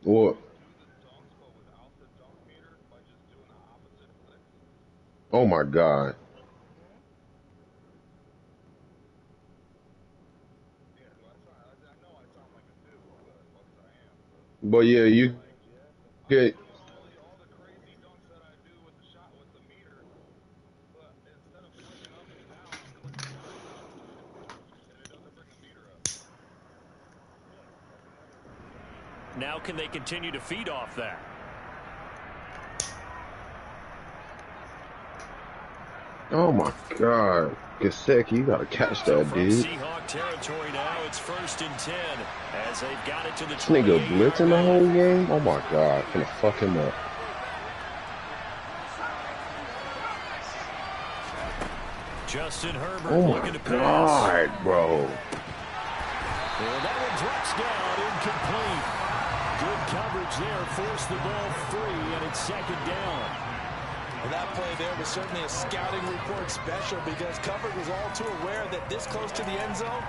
What? Oh my God. But yeah, you get. Now can they continue to feed off that? Oh my God. Gesicki, you gotta catch So that, from dude. Seahawk territory now, it's 1st and 10 as they've got it to the This nigga 28-yard blitzing the line. whole game? Oh my God. Gonna fuck him up. Justin Herbert Oh looking my to pass. God, bro. And that one drops down, incomplete. Good coverage there, forced the ball free, and it's 2nd down. Well, that play there was certainly a scouting report special because Covered was all too aware that this close to the end zone,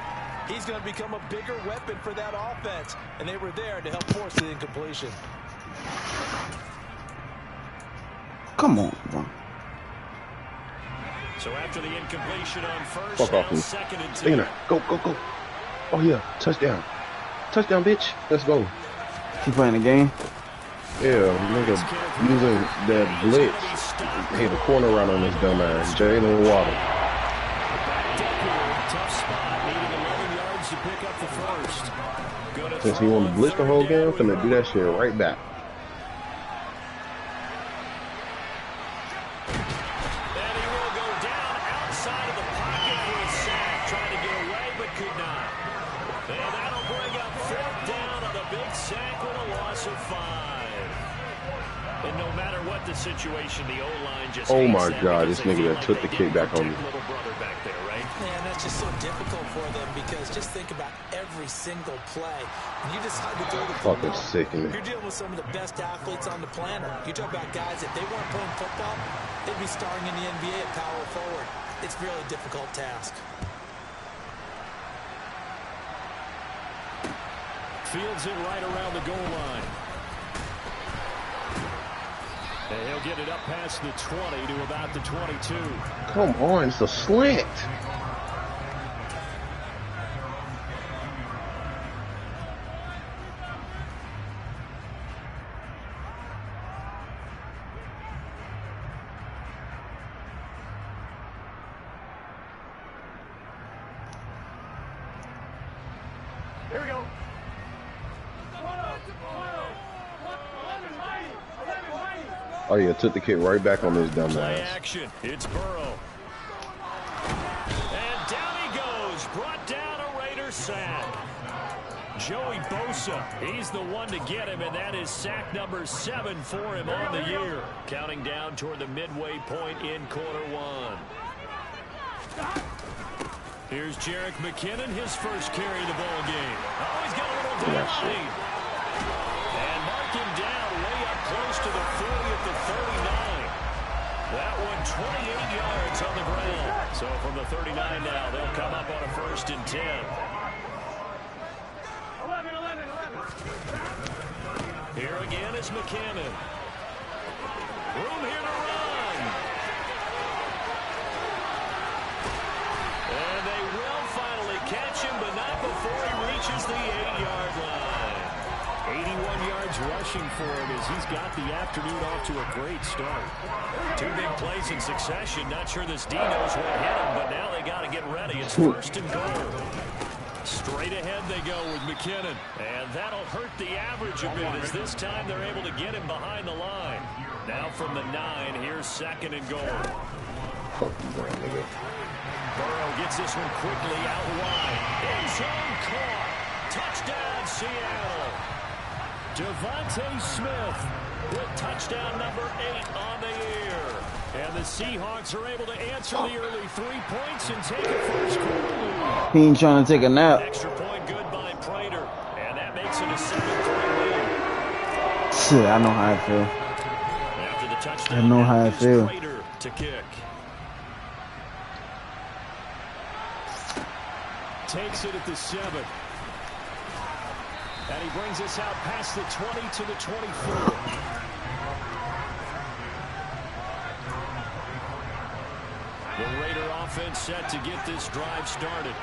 he's going to become a bigger weapon for that offense. And they were there to help force the incompletion. Come on, bro. So after the incompletion on first, Fuck off now me. 2nd and 2. Stay in there. Go, go, go. Oh yeah. Touchdown. Touchdown, bitch. Let's go. Keep playing the game. Yeah, nigga using that blitz. Hit the corner route on this dumb ass. Jalen Waddle. Tough spot, needing 11 yards to pick up the first. Since he wanted to blitz the whole game, I'm finna do that shit right back. And he will go down outside of the pocket for a sack. Trying to get away, but could not. And that'll bring up 4th down on a big sack with a loss of 5. And no matter what the situation, the O-line just Oh hates my them God, because this they nigga feel that like took they the kick didn't back on me. protect little brother back there, right? Man, that's just so difficult for them because just think about every single play. When you decide to go to the Fucking ball, sickening. you're dealing with some of the best athletes on the planet. You talk about guys, if they weren't playing football, they'd be starring in the NBA at power forward. It's a really difficult task. Fields it right around the goal line. And he'll get it up past the 20 to about the 22. Come on, it's a slant. Here we go. Oh yeah, took the kick right back on this dumb Play ass. action. It's Burrow. And down he goes. Brought down a Raider sack. Joey Bosa, he's the one to get him, and that is sack number 7 for him on the year. Counting down toward the midway point in quarter 1. Here's Jerick McKinnon, his first carry of the ball game. Oh, he's got a little down. And mark him down way up close to the 40 at the 39. That one 28 yards on the ground. So from the 39 now, they'll come up on a 1st and 10. 11. Here again is McKinnon. Room here to run. And they will finally catch him, but not before he reaches the 8-yard line. 81 yards rushing for him as he's got the afternoon off to a great start. 2 big plays in succession. Not sure this D knows what hit him, but now they got to get ready. It's 1st and goal. Straight ahead they go with McKinnon. And that'll hurt the average a bit as this time they're able to get him behind the line. Now from the 9, here's 2nd and goal. Burrow gets this one quickly out wide. End zone caught. Touchdown, Seattle. Devontae Smith with touchdown number 8 on the year. And the Seahawks are able to answer the early 3 points and take a first quarter lead. He ain't trying to take a nap. Extra point good by Prater. And that makes it a 7-3 lead. Shit, I know how I feel. After the touchdown, I know how I feel. Prater to kick. Takes it at the 7. And he brings us out past the 20 to the 24. The Raider offense set to get this drive started.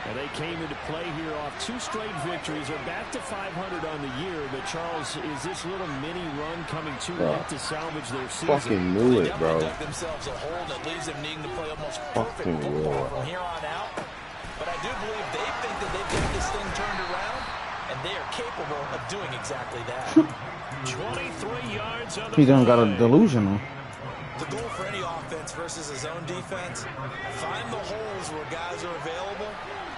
And they came into play here off 2 straight victories. They're back to 500 on the year. But, Charles, is this little mini run coming too late to salvage their season? Fucking knew it, bro. They dug themselves a hole that leaves them needing to play almost perfect football from here on out. But I do believe they think that they've got this thing turned around, and they are capable of doing exactly that. 23 yards on the He done got a delusional. The goal for any offense versus his own defense, find the holes where guys are available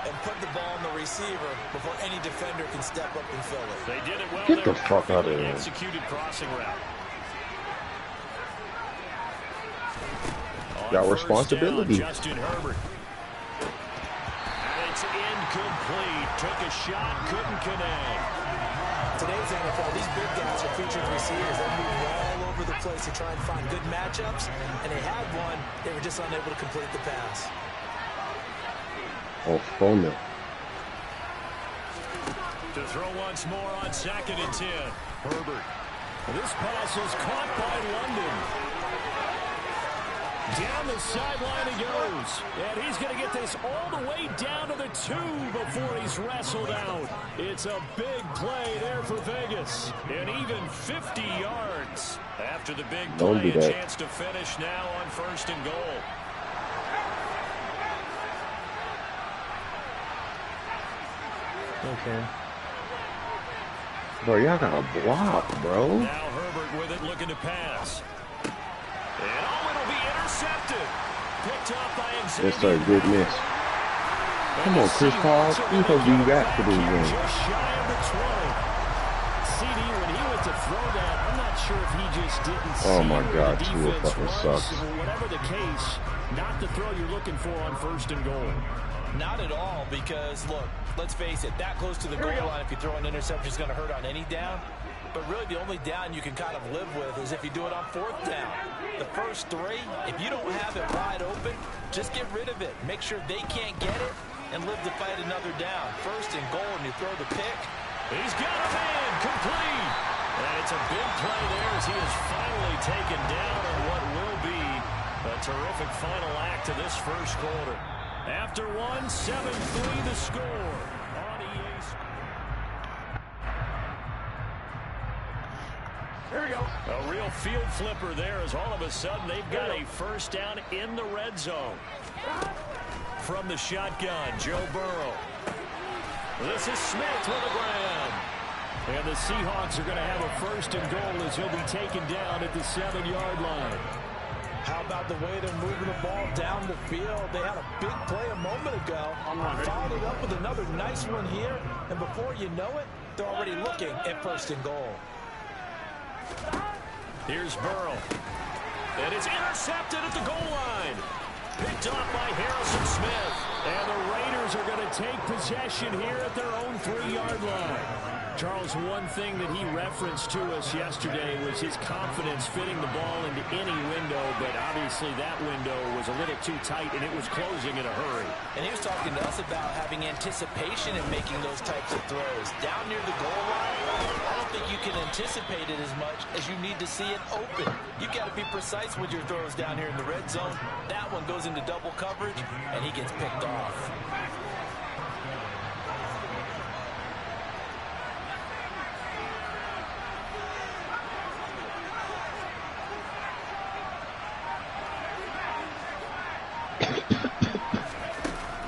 and put the ball in the receiver before any defender can step up and fill it. They did it well. Get the fuck out of here. Executed crossing route. Got responsibility. Justin Herbert. And it's incomplete. Took a shot, couldn't connect. Today's NFL, these big guys are featured receivers. They move all over the place to try and find good matchups, and they had one. They were just unable to complete the pass. Oh, phone them. To throw once more on 2nd and 10. Herbert. This pass is caught by London. Down the sideline he goes. And he's going to get this all the way down to the 2 before he's wrestled out. It's a big play there for Vegas. And even 50 yards. After the big play, a chance to finish now on 1st and goal. Okay. Bro, y'all got a block, bro. Now Herbert with it, looking to pass. And it'll be intercepted. Picked up by Yessir. Yes, sir. Good miss. Come on, Chris Paul. You supposed to be back for this game. Just shy of the 20. CD, when he went to throw that, I'm not sure if he just didn't see. Oh my God, the Tua defense fucking was. sucks. Whatever the case, not the throw you're looking for on 1st and goal. Not at all, because, look, let's face it, that close to the goal line, if you throw an interception, is going to hurt on any down. But really, the only down you can kind of live with is if you do it on 4th down. The first 3, if you don't have it wide open, just get rid of it. Make sure they can't get it and live to fight another down. 1st and goal, and you throw the pick. He's got a man, complete. And it's a big play there as he is finally taken down on what will be a terrific final act to this 1st quarter. After 1, 7-3 the score on EA Sports. There we go. A real field flipper there as all of a sudden they've got a 1st down in the red zone. From the shotgun, Joe Burrow. This is Smith with the ground. And the Seahawks are going to have a 1st and goal as he'll be taken down at the 7-yard line. How about the way they're moving the ball down the field? They had a big play a moment ago. Followed it up with another nice one here. And before you know it, they're already looking at 1st and goal. Here's Burrow. And it's intercepted at the goal line. Picked off by Harrison Smith. And the Raiders are going to take possession here at their own 3-yard line. Charles, one thing that he referenced to us yesterday was his confidence fitting the ball into any window, but obviously that window was a little too tight, and it was closing in a hurry. And he was talking to us about having anticipation in making those types of throws. Down near the goal line, I don't think you can anticipate it as much as you need to see it open. You've got to be precise with your throws down here in the red zone. That one goes into double coverage, and he gets picked off.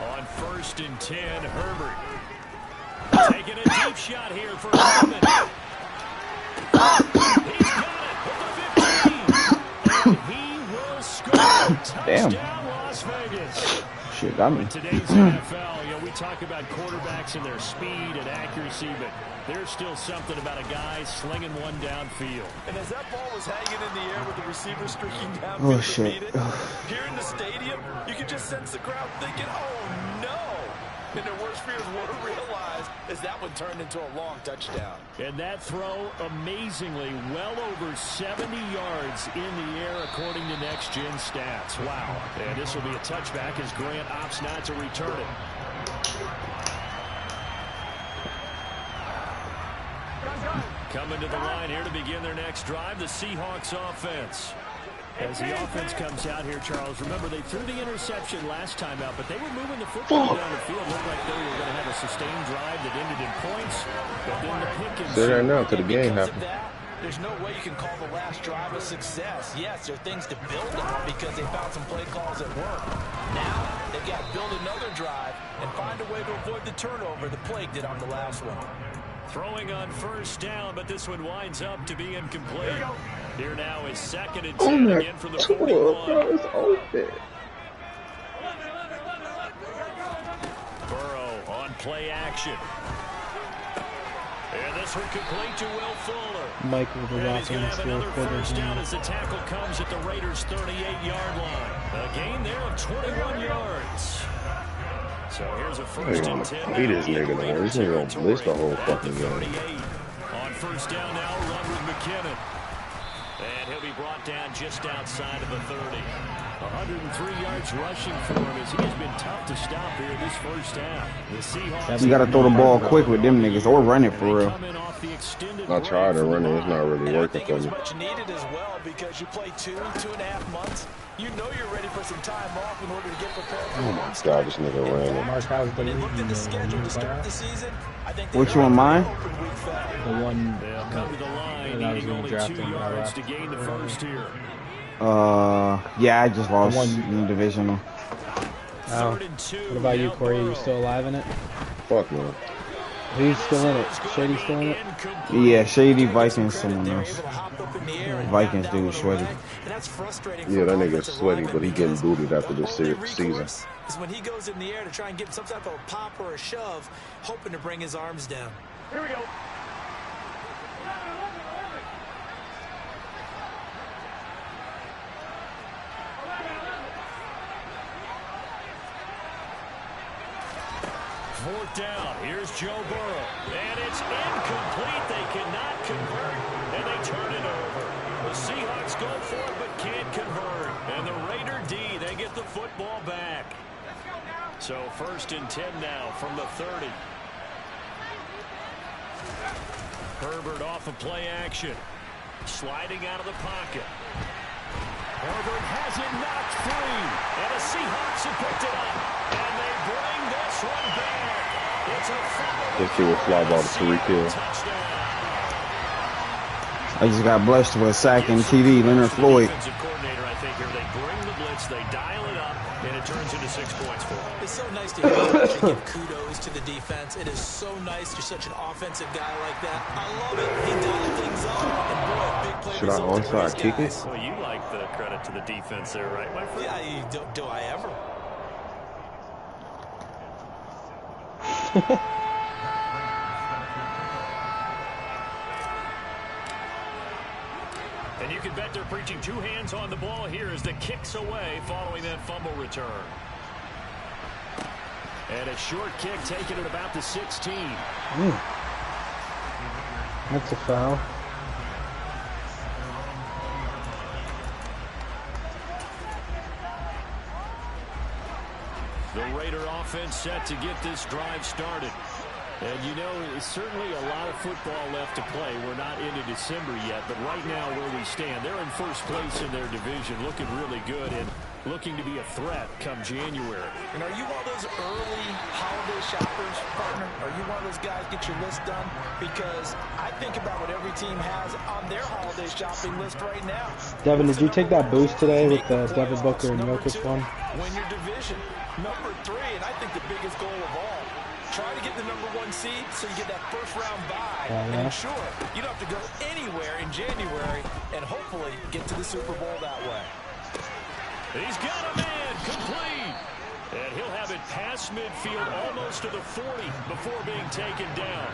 On 1st and 10, Herbert. Taking a deep shot here for Herbert. He's got it at the 15. And he will score. Touchdown, Las Vegas. Shit got me. In today's NFL, we talk about quarterbacks and their speed and accuracy, but there's still something about a guy slinging one downfield. And as that ball was hanging in the air with the receiver streaking downfield to beat it, here in the stadium, you could just sense the crowd thinking, oh no! And their worst fears would have realized as that one turned into a long touchdown. And that throw, amazingly, well over 70 yards in the air according to Next Gen Stats. Wow. And this will be a touchback as Grant opts not to return it. coming to the line here to begin their next drive, the Seahawks offense. As the offense comes out here, Charles, remember they threw the interception last time out, but they were moving the football down the field. Looked like they were going to have a sustained drive that ended in points, but then the pick and They're there now to the game happened. There's no way you can call the last drive a success. Yes, there are things to build on because they found some play calls that work. Now, they've got to build another drive and find a way to avoid the turnover the Plague did on the last one. Throwing on first down, but this one winds up to be incomplete. Here now is 2nd and 10 again from the 41. Burrow on play action. And this one complete to Will Fuller. Michael the and he's going to have another first down as the tackle comes at the Raiders' 38-yard line. A gain there of 21 yards. So here's a first and 10. He this nigga, man. This nigga gonna blitz the whole fucking game. On first down now, run with McKinnon. And he'll be brought down just outside of the 30. 103 yards rushing for him as he has been tough to stop here this first half. The Seahawks. You got to throw the ball quick with them niggas or run it for real. I tried to run it. It's not really working for me. Much needed as well because you play 2.5 months. You know you're ready for some time off in order to get prepared for Oh my God, this nigga ran it. Mark, how's the They looked at the schedule to start the season. I think Which one, mine? The one They'll come to the line, that I was needing going to only draft 2 him. yards to gain the first here. Yeah, I just lost one- in the divisional. Oh. 3rd and 2. What about you, Now Corey? Are you Burrow. still alive in it? Fuck man. Who's still in it? Shady still in it? Yeah, Shady, Vikings, someone else. Vikings dude, sweaty. Yeah, that nigga's sweaty, but he getting booted after this season. Is when he goes in the air to try and get some type of a pop or a shove, hoping to bring his arms down. Here we go. Fourth down. Here's Joe Burrow. And it's incomplete. They cannot convert, and they turn it over. The Seahawks go for it, but can't convert. And the Raider D, they get the football back. So 1st and 10 now from the 30. Herbert off of play action. Sliding out of the pocket. Herbert has it knocked free. And the Seahawks have picked it up. And they bring this one back. It's a foul. This shit will fly ball to Tariq Hill. I just got blessed with a sack and TD, Leonard Floyd. Defensive coordinator, I think, here. They bring the blitz, they dial it up, and it turns into 6 points for them. It's so nice to hear you actually give kudos to the defense. It is so nice. You're such an offensive guy like that. I love it. He dialed things up. And boy, big play Should I resulted for onside these kick it? guys. Well, you like the credit to the defense there, right, my friend? Yeah, do I ever? And you can bet they're preaching 2 hands on the ball here as the kick's away following that fumble return. And a short kick taken at about the 16. That's a foul. The Raider offense set to get this drive started. And, you know, it's certainly a lot of football left to play. We're not into December yet, but right now where we stand, they're in first place in their division, looking really good and looking to be a threat come January. And are you one of those early holiday shoppers, partner? Are you one of those guys get your list done? Because I think about what every team has on their holiday shopping list right now. Devin, did you take that boost today with the Devin Booker and Jokic one? Win your division. Number 3, and I think the biggest goal of all, try to get the number 1 seed so you get that first round bye and ensure you don't have to go anywhere in January and hopefully get to the Super Bowl that way. He's got a man complete. And he'll have it past midfield almost to the 40 before being taken down.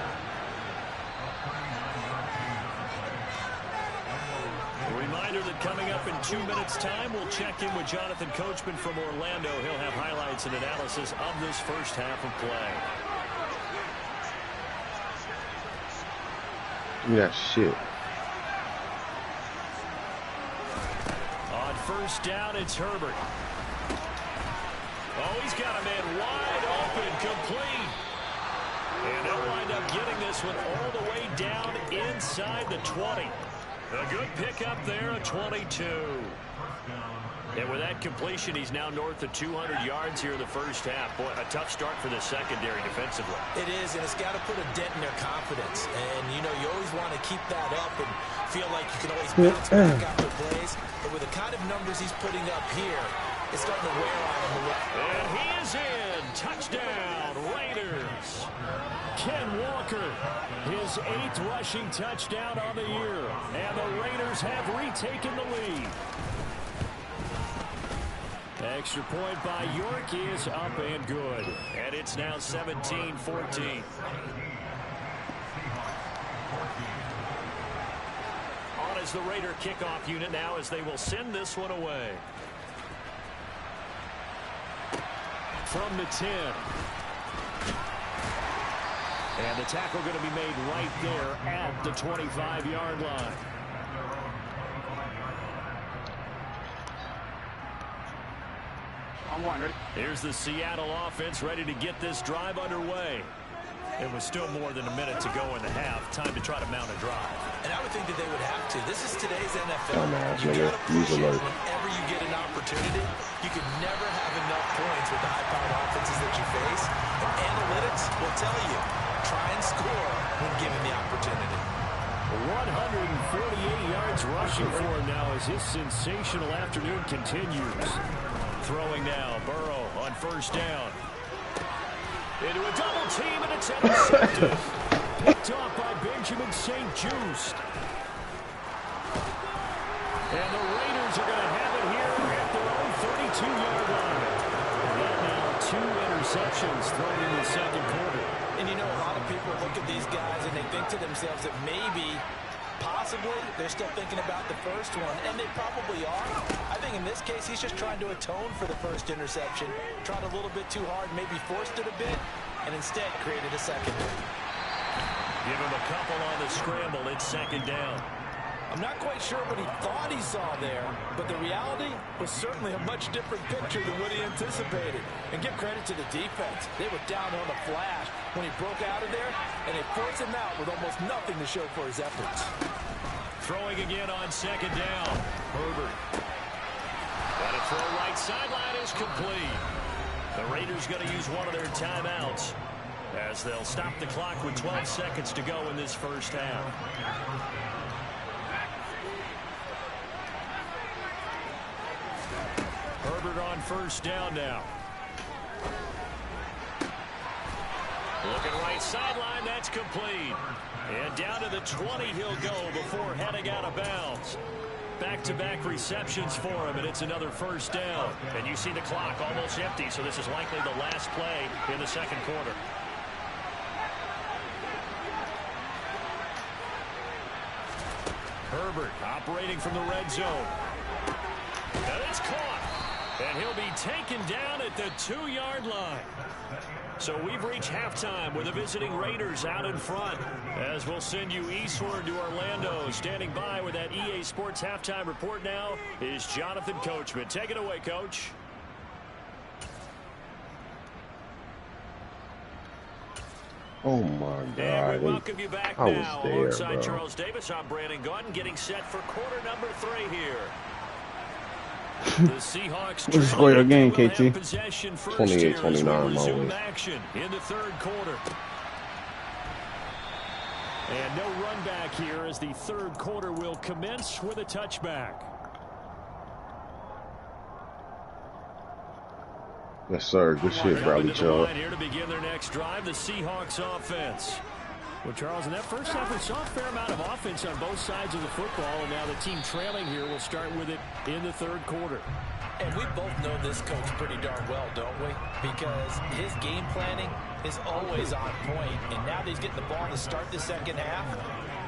A reminder that coming up in 2 minutes' time, we'll check in with Jonathan Coachman from Orlando. He'll have highlights and analysis of this first half of play. Yeah, shit. On first down, it's Herbert. Oh, he's got a man wide open, complete. And they'll wind up getting this one all the way down inside the 20. A good pickup there, a 22. And with that completion, he's now north of 200 yards here in the first half. Boy, a tough start for the secondary defensively. It is, and it's got to put a dent in their confidence. And, you know, you always want to keep that up and feel like you can always bounce back after plays. But with the kind of numbers he's putting up here, it's starting to wear on him. And he is in. Touchdown, Raiders. Ken Walker, his 8th rushing touchdown on the year. And the Raiders have retaken the lead. Extra point by York is up and good. And it's now 17-14. On as the Raider kickoff unit now as they will send this one away. From the 10. And the tackle going to be made right there at the 25-yard line. Here's the Seattle offense ready to get this drive underway. It was still more than a minute to go in the half. Time to try to mount a drive. And I would think that they would have to. This is today's NFL. You gotta push it whenever you get an opportunity. You could never have enough points with the high-powered offenses that you face. And analytics will tell you, try and score when given the opportunity. 148 yards rushing for him now as his sensational afternoon continues. Throwing now, Burrow on first down. Into a double team, and it's intercepted. Picked off by Benjamin St. Just. And the Raiders are going to have it here at their own 32-yard line. And now 2 interceptions thrown in the second quarter. And you know, a lot of people look at these guys and they think to themselves that maybe, possibly, they're still thinking about the first one, and they probably are. I think in this case, he's just trying to atone for the first interception. Tried a little bit too hard, maybe forced it a bit, and instead created a second. Give him a couple on the scramble. It's second down. I'm not quite sure what he thought he saw there, but the reality was certainly a much different picture than what he anticipated. And give credit to the defense. They were down on the flash when he broke out of there, and they forced him out with almost nothing to show for his efforts. Throwing again on second down. Herbert. Got a throw right sideline is complete. The Raiders going to use one of their timeouts as they'll stop the clock with 12 seconds to go in this first half. Herbert on first down now. Looking right sideline, that's complete. And down to the 20 he'll go before heading out of bounds. Back-to-back receptions for him, and it's another first down. And you see the clock almost empty, so this is likely the last play in the second quarter. Herbert operating from the red zone. And it's caught. And he'll be taken down at the 2-yard line. So we've reached halftime with the visiting Raiders out in front. As we'll send you eastward to Orlando. Standing by with that EA Sports halftime report now is Jonathan Coachman. Take it away, Coach. Oh my God! And we welcome you back I now. was there, Alongside bro. Charles Davis, I'm Brandon Gautin, getting set for quarter number 3 here. The Seahawks What's the score of your game, will KT? have possession first here as we 28-29 resume always. action in the third quarter. And no run back here as the third quarter will commence with a touchback. Yes, sir. Good shit, Bradley Coming to the Chubb. line here to begin their next drive, the Seahawks offense. Well, Charles, in that first half, we saw a fair amount of offense on both sides of the football, and now the team trailing here will start with it in the third quarter. And we both know this coach pretty darn well, don't we? Because his game planning is always on point. And now that he's getting the ball to start the second half,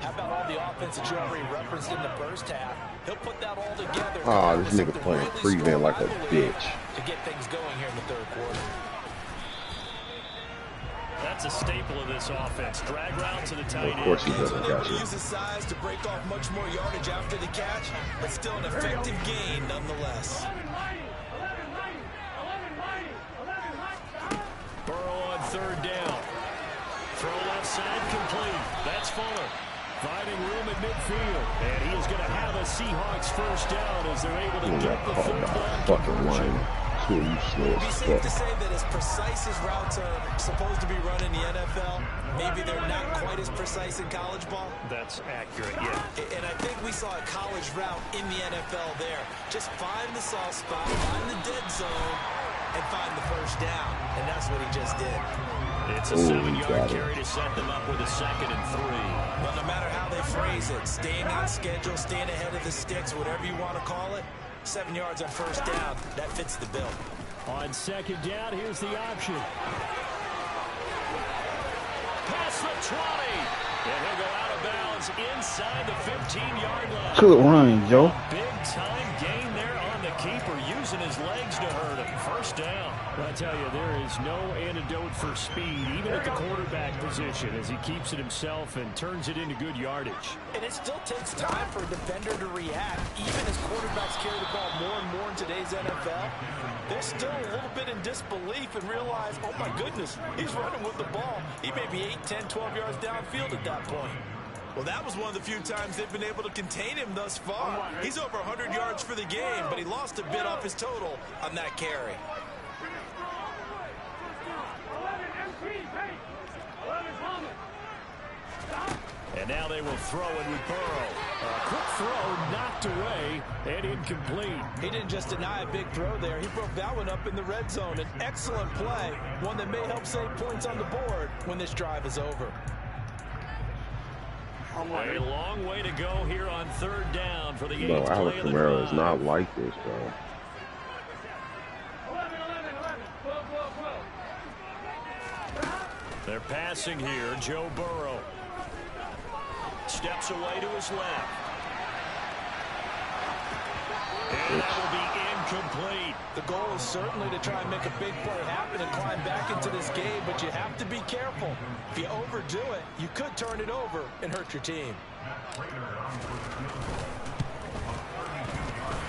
how about all the offense that you already referenced in the first half? He'll put that all together. Oh, this nigga playing prevent like a bitch. To get things going here in the third quarter. That's a staple of this offense. Drag route to the tight end. Of course he doesn't Able got to you. use his size to break off much more yardage after the catch, but still an effective gain nonetheless. Burrow on third down. Throw left side complete. That's Fuller. Finding room at midfield. And he is going to have a Seahawks first down as they're able to get the third down conversion. It'd be safe to say that as precise as routes are supposed to be run in the NFL, maybe they're not quite as precise in college ball. That's accurate, yeah. And I think we saw a college route in the NFL there. Just find the soft spot, find the dead zone, and find the first down. And that's what he just did. It's a 7-yard carry to set them up with a 2nd and 3. Well, no matter how they phrase it, staying on schedule, staying ahead of the sticks, whatever you want to call it, 7 yards on first down, that fits the bill. On 2nd down, here's the option. Past the 20. And he'll go out of bounds inside the 15-yard line. Good run, Joe. Big-time gain there on the keeper, using his legs to hurt him. First down. I tell you, there is no antidote for speed, even at the quarterback position, as he keeps it himself and turns it into good yardage. And it still takes time for a defender to react, even as quarterbacks carry the ball more and more in today's NFL. They're still a little bit in disbelief and realize, oh my goodness, he's running with the ball. He may be 8, 10, 12 yards downfield at that point. Well, that was one of the few times they've been able to contain him thus far. He's over 100 yards for the game, but he lost a bit off his total on that carry. And now they will throw it with Burrow. A quick throw knocked away and incomplete. He didn't just deny a big throw there. He broke that one up in the red zone. An excellent play, one that may help save points on the board when this drive is over. A long way to go here on 3rd down for the 8th Bro, play Alex of the Kamara drive. is not like this, bro. They're passing here. Joe Burrow steps away to his left. And that will be incomplete. The goal is certainly to try and make a big play happen and climb back into this game, but you have to be careful. If you overdo it, you could turn it over and hurt your team.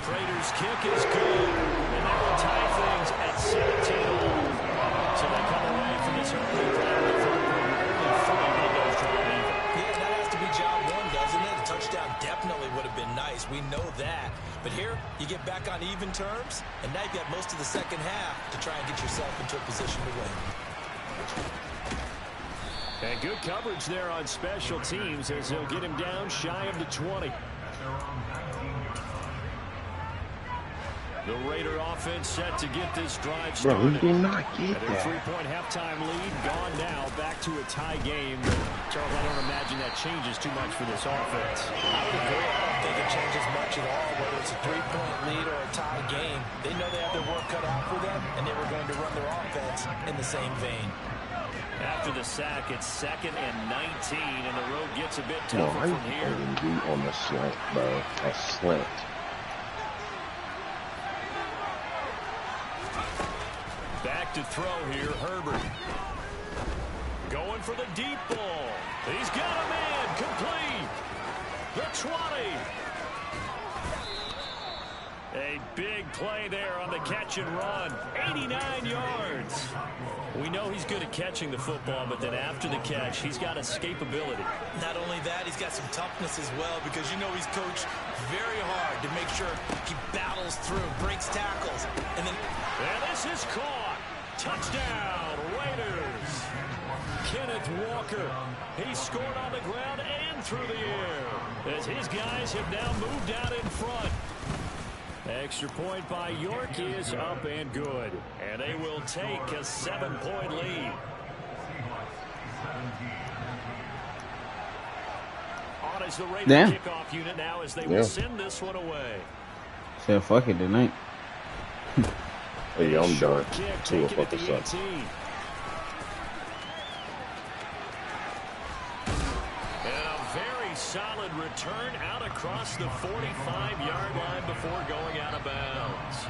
Prater's kick is good, and that will tie things at 17. So they come away from this early drive with only 3 windows drawn even. Yeah, that has to be job one, doesn't it? A touchdown definitely would have been nice. We know that. But here, you get back on even terms, and now you've got most of the second half to try and get yourself into a position to win. And good coverage there on special teams as they'll get him down shy of the 20. The Raider offense set to get this drive started. Bro, he did not get And that. a 3-point halftime lead gone now. Back to a tie game. Charles, I don't imagine that changes too much for this offense. I would agree. I don't think it changes much at all, whether it's a 3-point lead or a tie game. They know they have their work cut out for them, and they were going to run their offense in the same vein. After the sack, it's 2nd and 19, and the road gets a bit No, tougher I from here. ain't on the slant, bro. A slant. Back to throw here, Herbert. Going for the deep ball. He's got a man, complete. The 20. A big play there on the catch and run. 89 yards. We know he's good at catching the football, but then after the catch, he's got escapability. Not only that, he's got some toughness as well, because you know he's coached very hard to make sure he battles through, breaks tackles, and then... And this is caught. Touchdown, Raiders. Kenneth Walker. He scored on the ground and through the air, as his guys have now moved out in front. Extra point by York is up and good. And they will take a 7-point lead. On is the Raider kickoff unit now as they will send this one away. Said fuck it tonight. Hey, I'm done. Kick See what taken at fuck the this up. 18. And a very solid return out across the 45-yard line before going out of bounds.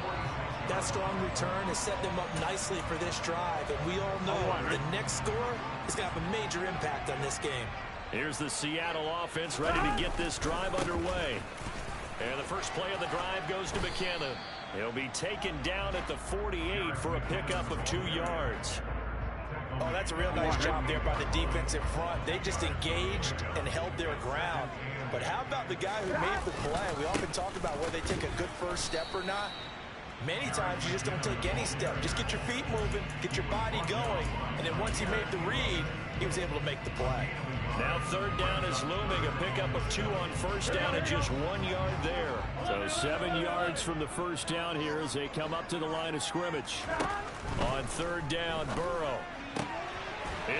That strong return has set them up nicely for this drive, and we all know the next score is going to have a major impact on this game. Here's the Seattle offense ready to get this drive underway. And the first play of the drive goes to McKenna. He'll be taken down at the 48 for a pickup of 2 yards. Oh, that's a real nice job there by the defense in front. They just engaged and held their ground. But how about the guy who made the play? We often talk about whether they take a good first step or not. Many times you just don't take any step. Just get your feet moving, get your body going, and then once he made the read, he was able to make the play. Now third down is looming. A pickup of 2 on first down and just 1 yard there. So 7 yards from the first down here as they come up to the line of scrimmage. On third down, Burrow.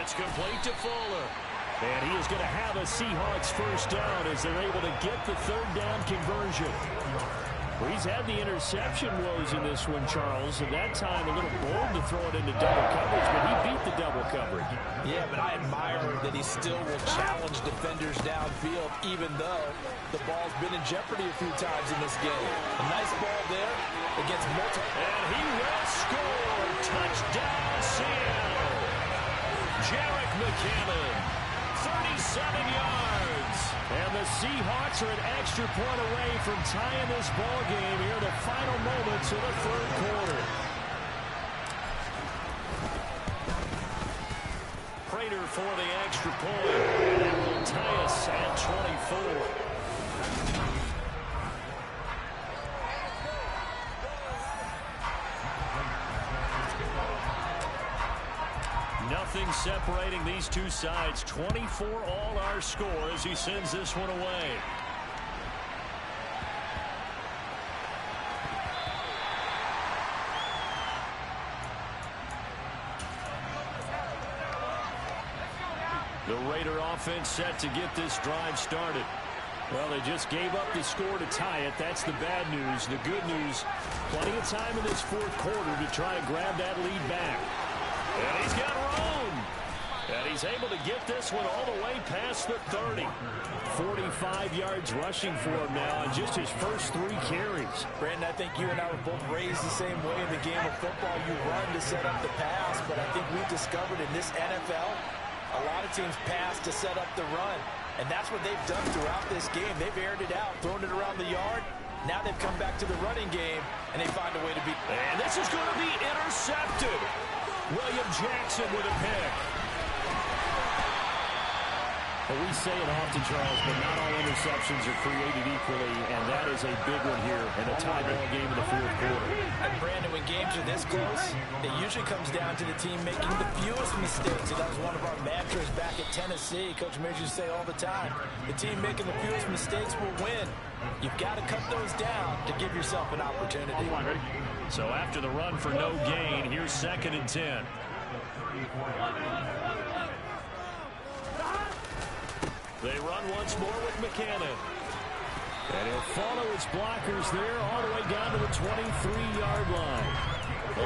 It's complete to Fuller. And he is going to have a Seahawks first down as they're able to get the third down conversion. Well, he's had the interception woes in this one, Charles, and that time a little bold to throw it into double coverage, but he beat the double coverage. Yeah, but I admire that he still will challenge defenders downfield, even though the ball's been in jeopardy a few times in this game. A nice ball there against multiple. And he will score. Touchdown, Seattle. Jerick McKinnon, 37 yards. And the Seahawks are an extra point away from tying this ball game here in the final moments of the third quarter. Prater for the extra point. And that will tie us at 24. Nothing separating these two sides. 24 all our score as he sends this one away. The Raider offense set to get this drive started. Well, they just gave up the score to tie it. That's the bad news. The good news, plenty of time in this fourth quarter to try to grab that lead back. And he's got room. And he's able to get this one all the way past the 30. 45 yards rushing for him now on just his first 3 carries. Brandon, I think you and I were both raised the same way in the game of football. You run to set up the pass, but I think we've discovered in this NFL, a lot of teams pass to set up the run. And that's what they've done throughout this game. They've aired it out, thrown it around the yard. Now they've come back to the running game, and they find a way to beat. And this is going to be intercepted. William Jackson with a pick. Well, we say it often, Charles, but not all interceptions are created equally, and that is a big one here in a tie ball game in the fourth quarter. And Brandon, when games are this close, it usually comes down to the team making the fewest mistakes. And that was one of our mantras back at Tennessee. Coach Major used to say all the time, the team making the fewest mistakes will win. You've got to cut those down to give yourself an opportunity. So after the run for no gain, here's 2nd and 10. They run once more with McKinnon. And he'll follow his blockers there all the way down to the 23-yard line.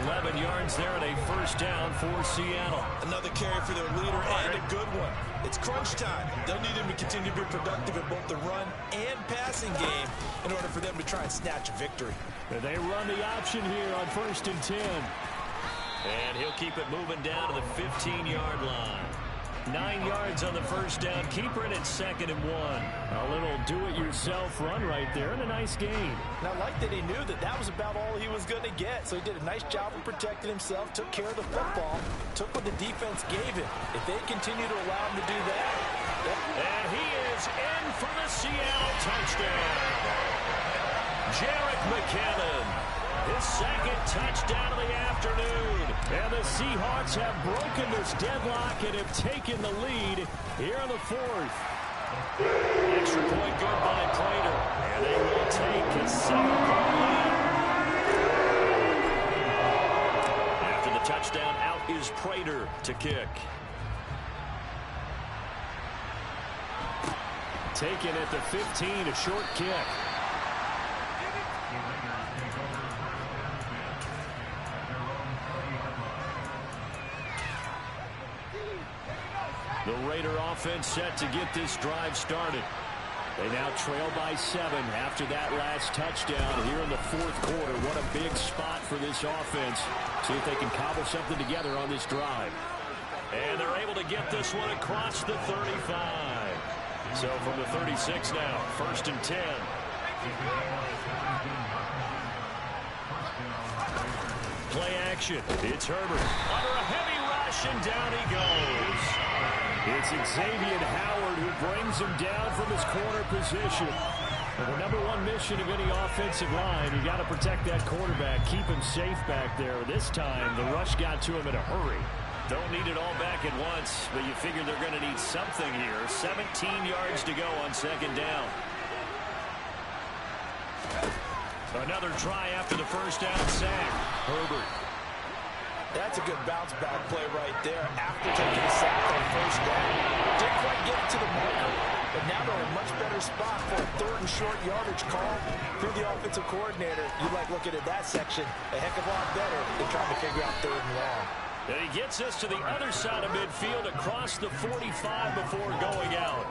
11 yards there and a first down for Seattle. Another carry for their leader and a good one. It's crunch time. They'll need him to continue to be productive in both the run and passing game in order for them to try and snatch a victory. And they run the option here on 1st and 10. And he'll keep it moving down to the 15-yard line. 9 yards on the first down. Keeper in at 2nd and 1. A little do-it-yourself run right there and a nice gain. And I like that he knew that that was about all he was going to get. So he did a nice job of protecting himself, took care of the football, took what the defense gave him. If they continue to allow him to do that. And he is in for the Seattle touchdown. Jerick McKinnon. His 2nd touchdown of the afternoon. And the Seahawks have broken this deadlock and have taken the lead here in the 4th. Extra point good by Prater. And they will take a 7-point lead. After the touchdown, out is Prater to kick. Taken at the 15, a short kick. The Raider offense set to get this drive started. They now trail by 7 after that last touchdown here in the 4th quarter. What a big spot for this offense. See if they can cobble something together on this drive. And they're able to get this one across the 35. So from the 36 now, 1st and 10. Play action. It's Herbert under a heavy rush, and down he goes. It's Xavier Howard who brings him down from his corner position. And the number one mission of any offensive line, you got to protect that quarterback, keep him safe back there. This time, the rush got to him in a hurry. Don't need it all back at once, but you figure they're going to need something here. 17 yards to go on second down. Another try after the first down sack. Herbert. That's a good bounce-back play right there after taking a sack on first down. Didn't quite get it to the marker, but now they're in a much better spot for a third and short yardage call. If you're the offensive coordinator, you like looking at that section a heck of a lot better than trying to figure out third and long. And he gets us to the other side of midfield across the 45 before going out.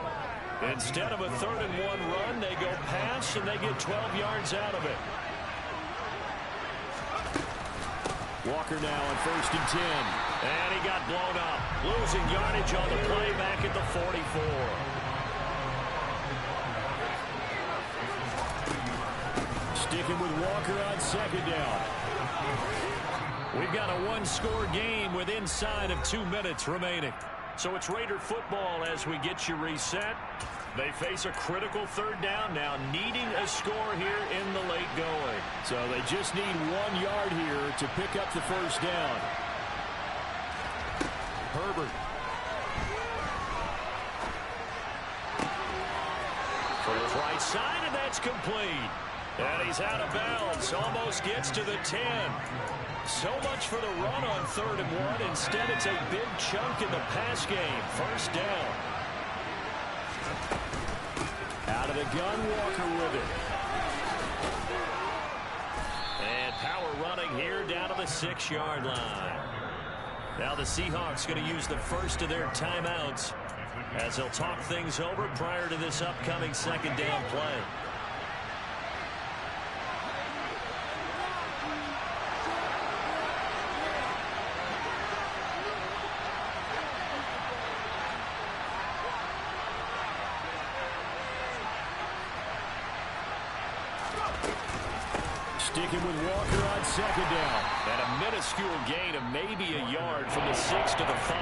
Instead of a 3rd and 1 run, they go pass, and they get 12 yards out of it. Walker now on 1st and 10. And he got blown up. Losing yardage on the play back at the 44. Sticking with Walker on 2nd down. We've got a one-score game with inside of 2 minutes remaining. So it's Raider football as we get you reset. They face a critical 3rd down now, needing a score here in the late going. So they just need 1 yard here to pick up the first down. Herbert. For his right side, and that's complete. And he's out of bounds, almost gets to the 10. So much for the run on 3rd and 1. Instead, it's a big chunk in the pass game. First down. Out of the gun, Walker with it. And power running here down to the 6-yard line. Now the Seahawks going to use the first of their timeouts as they'll talk things over prior to this upcoming 2nd down play. Sticking with Walker on 2nd down. And a minuscule gain of maybe a yard from the 6 to the 5.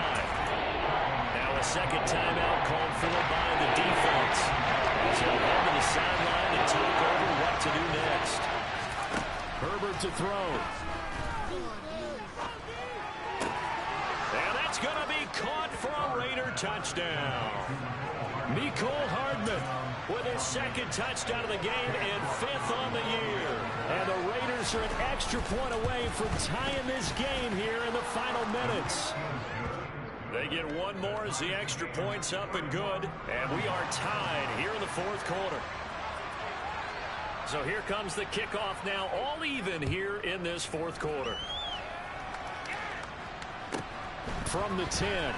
Now a second timeout called for by the defense. As they'll head to the sideline and talk over what to do next. Herbert to throw. And that's going to be caught for a Raider touchdown. Mecole Hardman with his 2nd touchdown of the game and 5th on the year. And the Raiders are an extra point away from tying this game here in the final minutes. They get one more as the extra point's up and good. And we are tied here in the 4th quarter. So here comes the kickoff now, all even here in this 4th quarter. From the 10.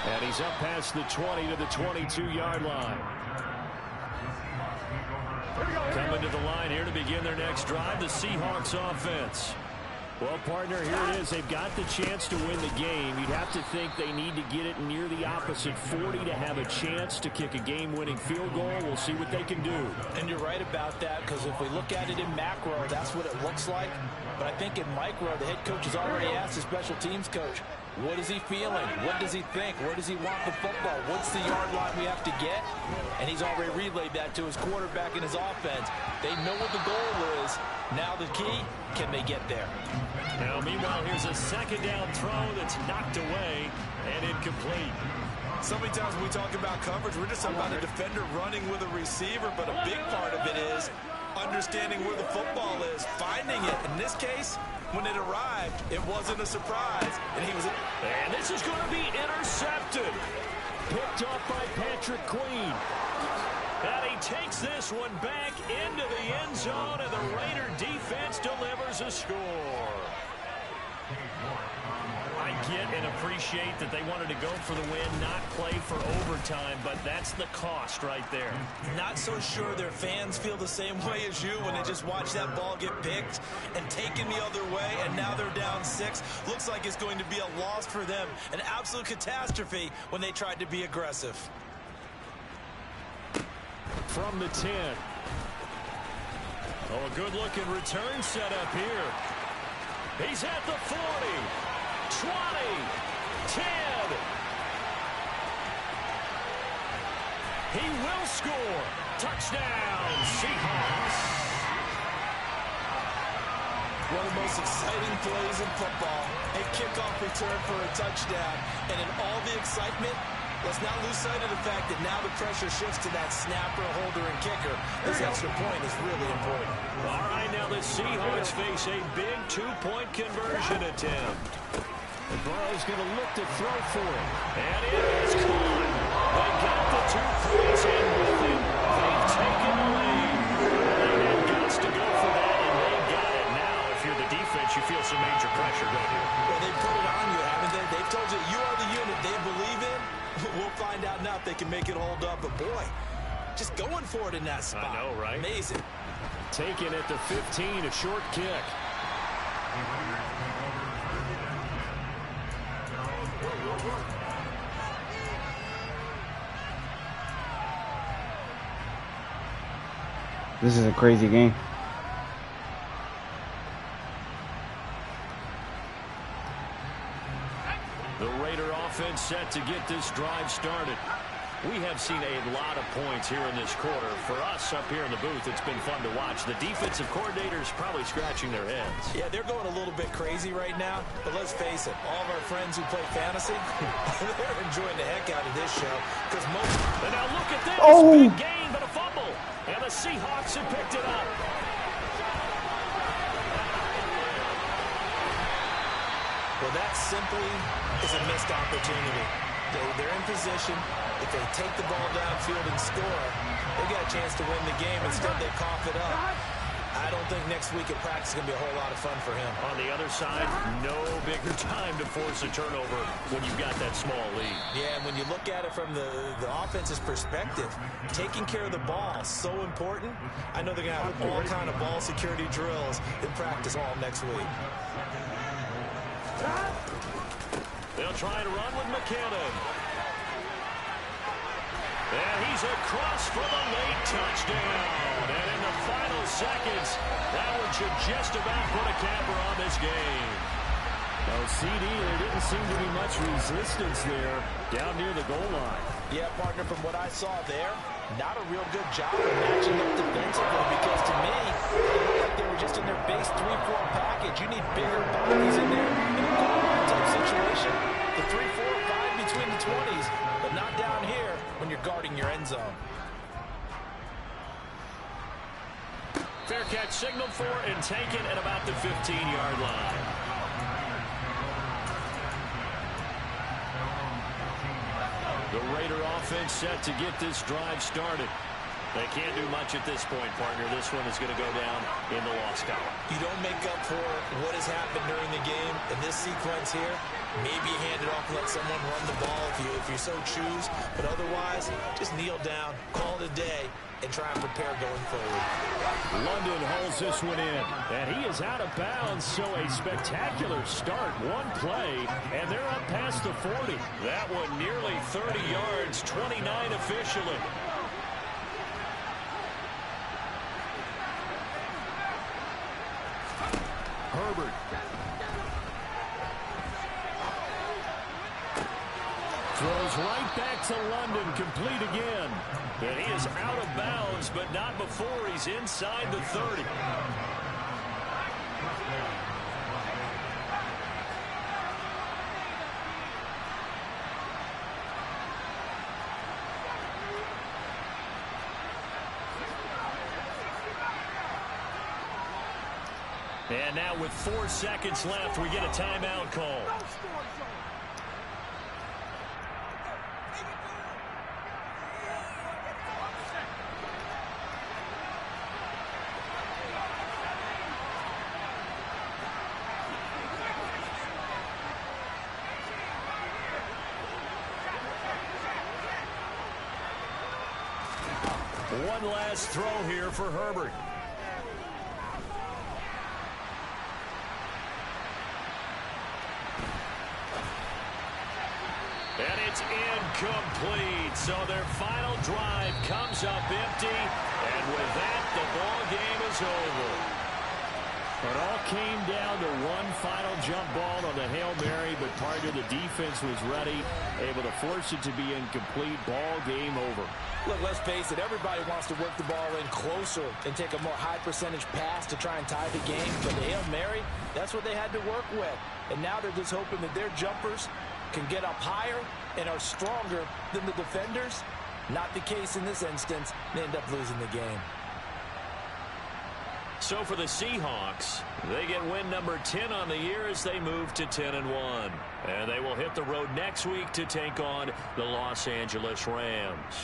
And he's up past the 20 to the 22-yard line. Coming to the line here to begin their next drive, the Seahawks offense. Well, partner, here it is. They've got the chance to win the game. You'd have to think they need to get it near the opposite 40 to have a chance to kick a game-winning field goal. We'll see what they can do. And you're right about that, because if we look at it in macro, that's what it looks like. But I think in micro, the head coach has already asked the special teams coach, what is he feeling? What does he think? Where does he want the football? What's the yard line we have to get? And he's already relayed that to his quarterback and his offense. They know what the goal is. Now the key, can they get there? Now, meanwhile, here's a 2nd down throw that's knocked away and incomplete. So many times when we talk about coverage, we're just talking about a defender running with a receiver, but a big part of it is understanding where the football is, finding it. In this case, when it arrived, it wasn't a surprise, and he was. And this is going to be intercepted. Picked off by Patrick Queen. And he takes this one back into the end zone, and the Raider defense delivers a score. I get and appreciate that they wanted to go for the win, not play for overtime, but that's the cost right there. Not so sure their fans feel the same way as you when they just watch that ball get picked and taken the other way, and now they're down 6. Looks like it's going to be a loss for them, an absolute catastrophe when they tried to be aggressive. From the 10. Oh, a good-looking return set up here. He's at the 40, 20, 10. He will score. Touchdown, Seahawks. One of the most exciting plays in football. A kickoff return for a touchdown. And in all the excitement, let's not lose sight of the fact that now the pressure shifts to that snapper, holder, and kicker. This extra point is really important. All right, now the Seahawks face a big two-point conversion attempt. And Burrow's going to look to throw for it. And it is caught. They got the 2 points, and with it, they've taken the lead. They had guts to go for that, and they got it. Now, if you're the defense, you feel some major pressure, don't you? Well, they put it on you, haven't they? They've told you are the unit they believe in. We'll find out now if they can make it hold up. But, boy, just going for it in that spot. I know, right? Amazing. Taken at the 15, a short kick. This is a crazy game. The Raider offense set to get this drive started. We have seen a lot of points here in this quarter. For us up here in the booth, it's been fun to watch. The defensive coordinators probably scratching their heads. Yeah, they're going a little bit crazy right now. But let's face it, all of our friends who play fantasy, they're enjoying the heck out of this show. Because most... And now look at this. Oh! Big gain, but a fumble. And the Seahawks have picked it up. Well, that simply is a missed opportunity. They're in position. If they take the ball downfield and score, they got a chance to win the game. Instead, they cough it up. I don't think next week at practice is going to be a whole lot of fun for him. On the other side, no bigger time to force a turnover when you've got that small lead. Yeah, and when you look at it from the offense's perspective, taking care of the ball is so important. I know they're going to have all kind of ball security drills in practice all next week. They'll try to run with McKinnon. And he's across for the late touchdown. And in the final seconds, that one should just about put a capper on this game. Oh, CD, there didn't seem to be much resistance there down near the goal line. Yeah, partner, from what I saw there, not a real good job of matching up defensively because to me, it looked like they were just in their base 3-4 package. You need bigger bodies in there in a goal line type situation. The 3-4, fine between the 20s, but not down here when you're guarding your end zone. Fair catch signaled for and taken at about the 15-yard line. The Raider offense set to get this drive started. They can't do much at this point, partner. This one is going to go down in the loss column. You don't make up for what has happened during the game in this sequence here. Maybe you hand it off and let someone run the ball if you so choose. But otherwise, just kneel down, call it a day, and try and prepare going forward. London holds this one in, and he is out of bounds, so a spectacular start. One play, and they're up past the 40. That one nearly 30 yards, 29 officially. Herbert. Throws right back to London, complete again. And he is out of bounds, but not before he's inside the 30. And now with 4 seconds left, we get a timeout call. One last throw here for Herbert. And it's incomplete. So their final drive comes up empty. And with that, the ball game is over. It all came down to one final jump ball on the Hail Mary, but part of the defense was ready, able to force it to be incomplete. Ball game over. Look, let's face it, everybody wants to work the ball in closer and take a more high percentage pass to try and tie the game. But the Hail Mary, that's what they had to work with. And now they're just hoping that their jumpers can get up higher and are stronger than the defenders. Not the case in this instance. They end up losing the game. So for the Seahawks, they get win number 10 on the year as they move to 10-1. And they will hit the road next week to take on the Los Angeles Rams.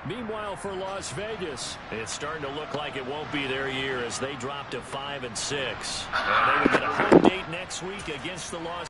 Meanwhile, for Las Vegas, it's starting to look like it won't be their year as they drop to 5-6. And they will get a home date next week against the Los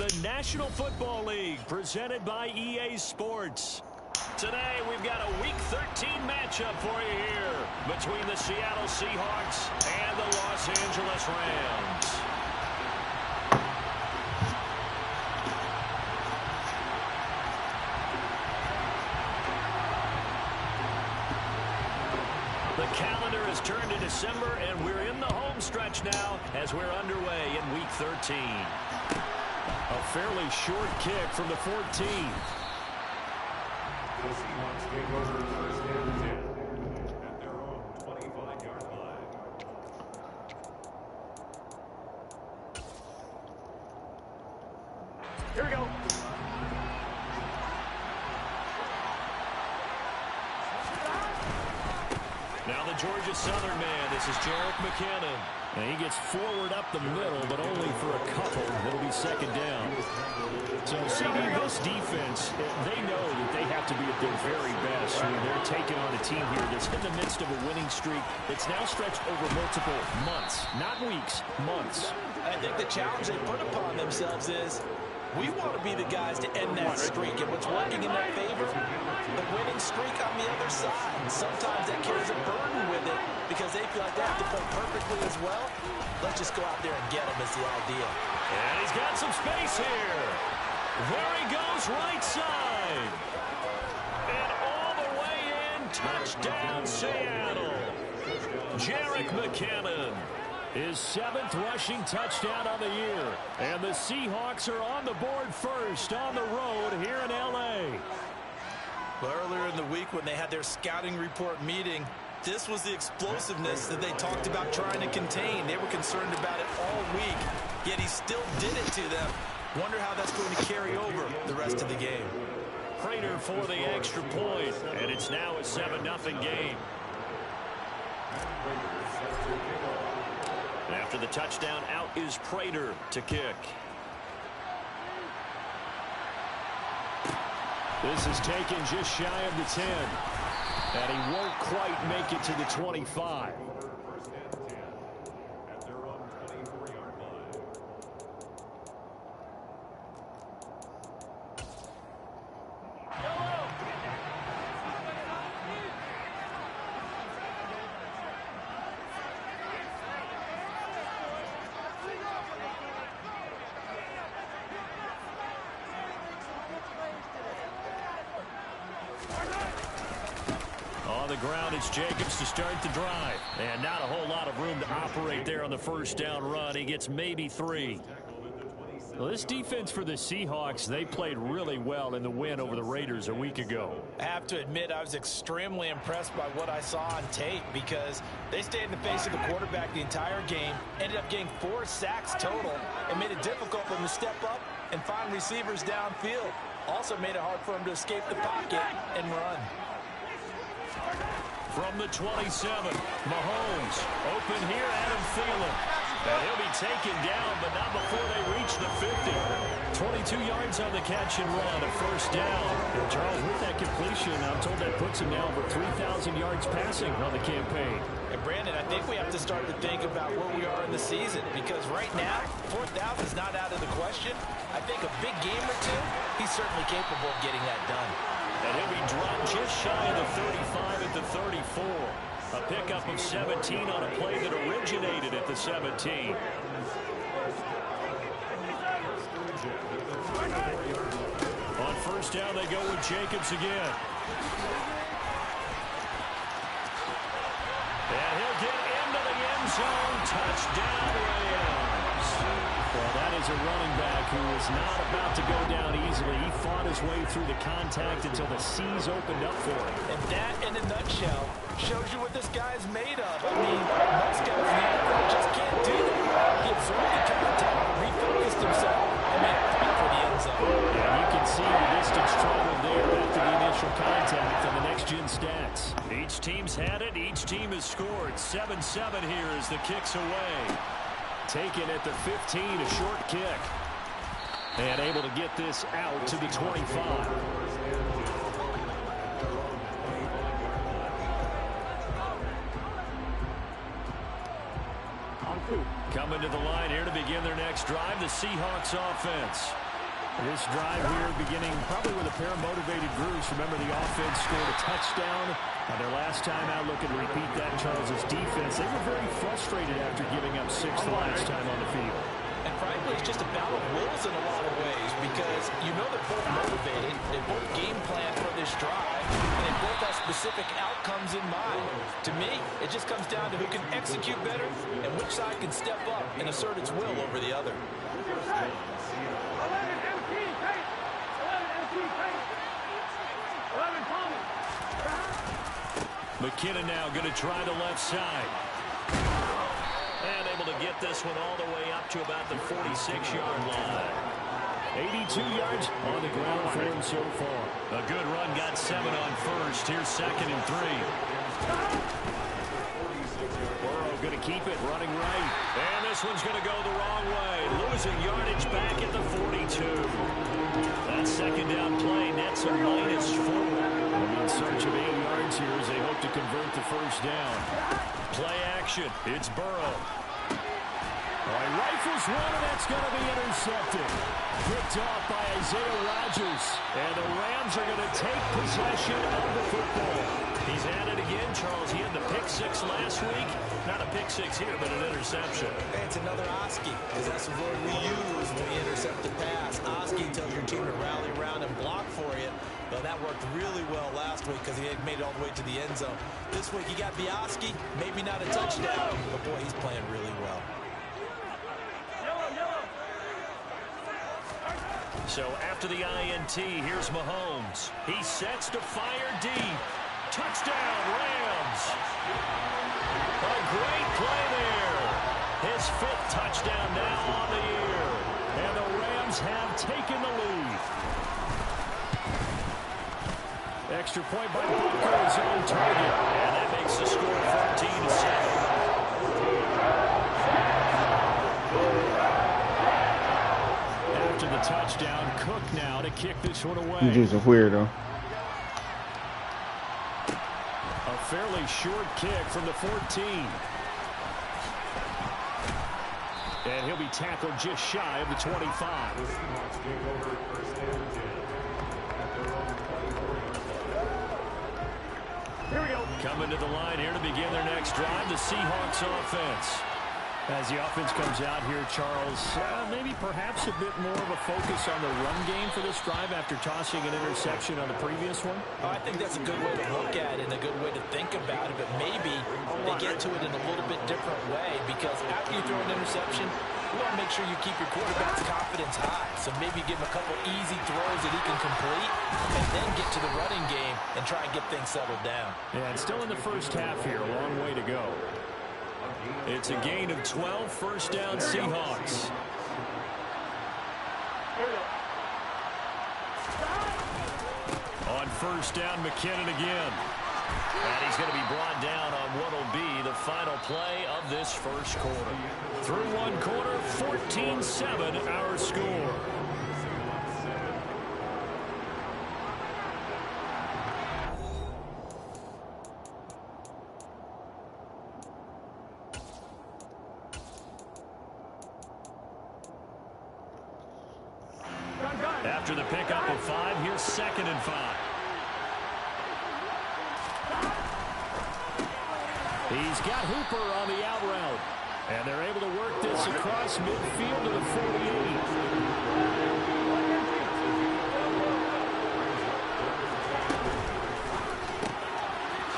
the National Football League, presented by EA Sports. Today, we've got a Week 13 matchup for you here between the Seattle Seahawks and the Los Angeles Rams. The calendar has turned to December, and we're in the home stretch now as we're underway in Week 13. A fairly short kick from the 14. The Seahawks take over first and 10 at their own 25-yard line. Here we go. Now the Georgia Southern man, this is Jerick McKinnon. And he gets forward up the middle, but only for a couple. It'll be second down. So, CD, this defense, they know that they have to be at their very best when they're taking on a team here that's in the midst of a winning streak that's now stretched over multiple months, not weeks, months. I think the challenge they put upon themselves is we want to be the guys to end that streak, and what's working in their favor, the winning streak on the other side. And sometimes that carries a burden with it because they feel like they have to play perfectly as well. Let's just go out there and get them is the idea. And he's got some space here. There he goes, right side. And all the way in, touchdown Seattle. Jerick McKinnon. His 7th rushing touchdown on the year. And the Seahawks are on the board first on the road here in L.A. Well, earlier in the week when they had their scouting report meeting, this was the explosiveness that they talked about trying to contain. They were concerned about it all week, yet he still did it to them. Wonder how that's going to carry over the rest of the game. Prater for the extra point, and it's now a 7-0 game. After the touchdown, out is Prater to kick. This is taken just shy of the 10. And he won't quite make it to the 25. First and 10 at their own 24-yard line. On the ground, it's Jacobs to start the drive. And not a whole lot of room to operate there on the first down run. He gets maybe 3. Well, this defense for the Seahawks, they played really well in the win over the Raiders a week ago. I have to admit, I was extremely impressed by what I saw on tape because they stayed in the face of the quarterback the entire game, ended up getting 4 sacks total, and made it difficult for them to step up and find receivers downfield. Also made it hard for them to escape the pocket and run. From the 27, Mahomes open here, Adam Thielen. And he'll be taken down, but not before they reach the 50. 22 yards on the catch and run, a first down. And Charles, with that completion, I'm told that puts him now over 3,000 yards passing on the campaign. And Brandon, I think we have to start to think about where we are in the season because right now, 4,000 is not out of the question. I think a big game or two, he's certainly capable of getting that done. And he'll be dropped just shy of the 35 at the 34. A pickup of 17 on a play that originated at the 17. On first down, they go with Jacobs again. And he'll get into the end zone. Touchdown, Rams. Well, that is a running back who is not about to go down easily. He fought his way through the contact until the seas opened up for him. And that, in a nutshell, shows you what this guy is made of. I mean, most guys in the NFL just can't do that. He absorbed the contact, refocused himself, and made a play for the end zone. And you can see the distance traveled there after the initial contact on the next-gen stats. Each team's had it. Each team has scored. 7-7 here as the kick's away. Taken at the 15, a short kick. And able to get this out to the 25. Coming to the line here to begin their next drive, the Seahawks offense. This drive here beginning probably with a pair of motivated groups. Remember, the offense scored a touchdown. Their last time out, looking to repeat that, Charles' defense. They were very frustrated after giving up 6 the last time on the field. And frankly, it's just a battle of wills in a lot of ways because you know they're both motivated. They both game plan for this drive, and they both have specific outcomes in mind. To me, it just comes down to who can execute better and which side can step up and assert its will over the other. McKinnon now going to try the left side. And able to get this one all the way up to about the 46-yard line. 82 yards on the ground for him so far. A good run, got 7 on first. Here's 2nd and 3. Burrow going to keep it, running right. And this one's going to go the wrong way. Losing yardage back at the 42. That 2nd down play nets a -4. In search of 8 yards here as they hope to convert the first down. Play action. It's Burrow. All right, rifles one, and that's going to be intercepted. Picked off by Isaiah Rodgers. And the Rams are going to take possession of the football. He's at it again, Charles. He had the pick 6 last week. Not a pick 6 here, but an interception. And it's another Oski, because that's the word we use when we intercept the pass. Oski tells your team to rally around and block for you. Well, that worked really well last week because he had made it all the way to the end zone. This week, you got Oski, maybe not a touchdown, but boy, he's playing really well. So after the INT, here's Mahomes. He sets to fire deep. Touchdown, Rams. A great play there. His 5th touchdown now on the year. And the Rams have taken the lead. Extra point by Booker is on target. And that makes the score 14-7. After the touchdown, Cook now to kick this one away. He's just a weirdo. A fairly short kick from the 14. And he'll be tackled just shy of the 25. Here we go. Coming to the line here to begin their next drive, the Seahawks offense. As the offense comes out here, Charles, maybe perhaps a bit more of a focus on the run game for this drive after tossing an interception on the previous one? I think that's a good way to look at it and a good way to think about it, but maybe they get to it in a little bit different way because after you throw an interception, you want to make sure you keep your quarterback's confidence high. So maybe give him a couple easy throws that he can complete and then get to the running game and try and get things settled down. Yeah, it's still in the first half here. A long way to go. It's a gain of 12, first down Seahawks. On first down, McKinnon again. And he's going to be brought down on what will be the final play of this first quarter. Through one quarter, 14-7 our score. After the pickup of 5, here's 2nd and 5. He's got Hooper on the out route. And they're able to work this across midfield to the 48.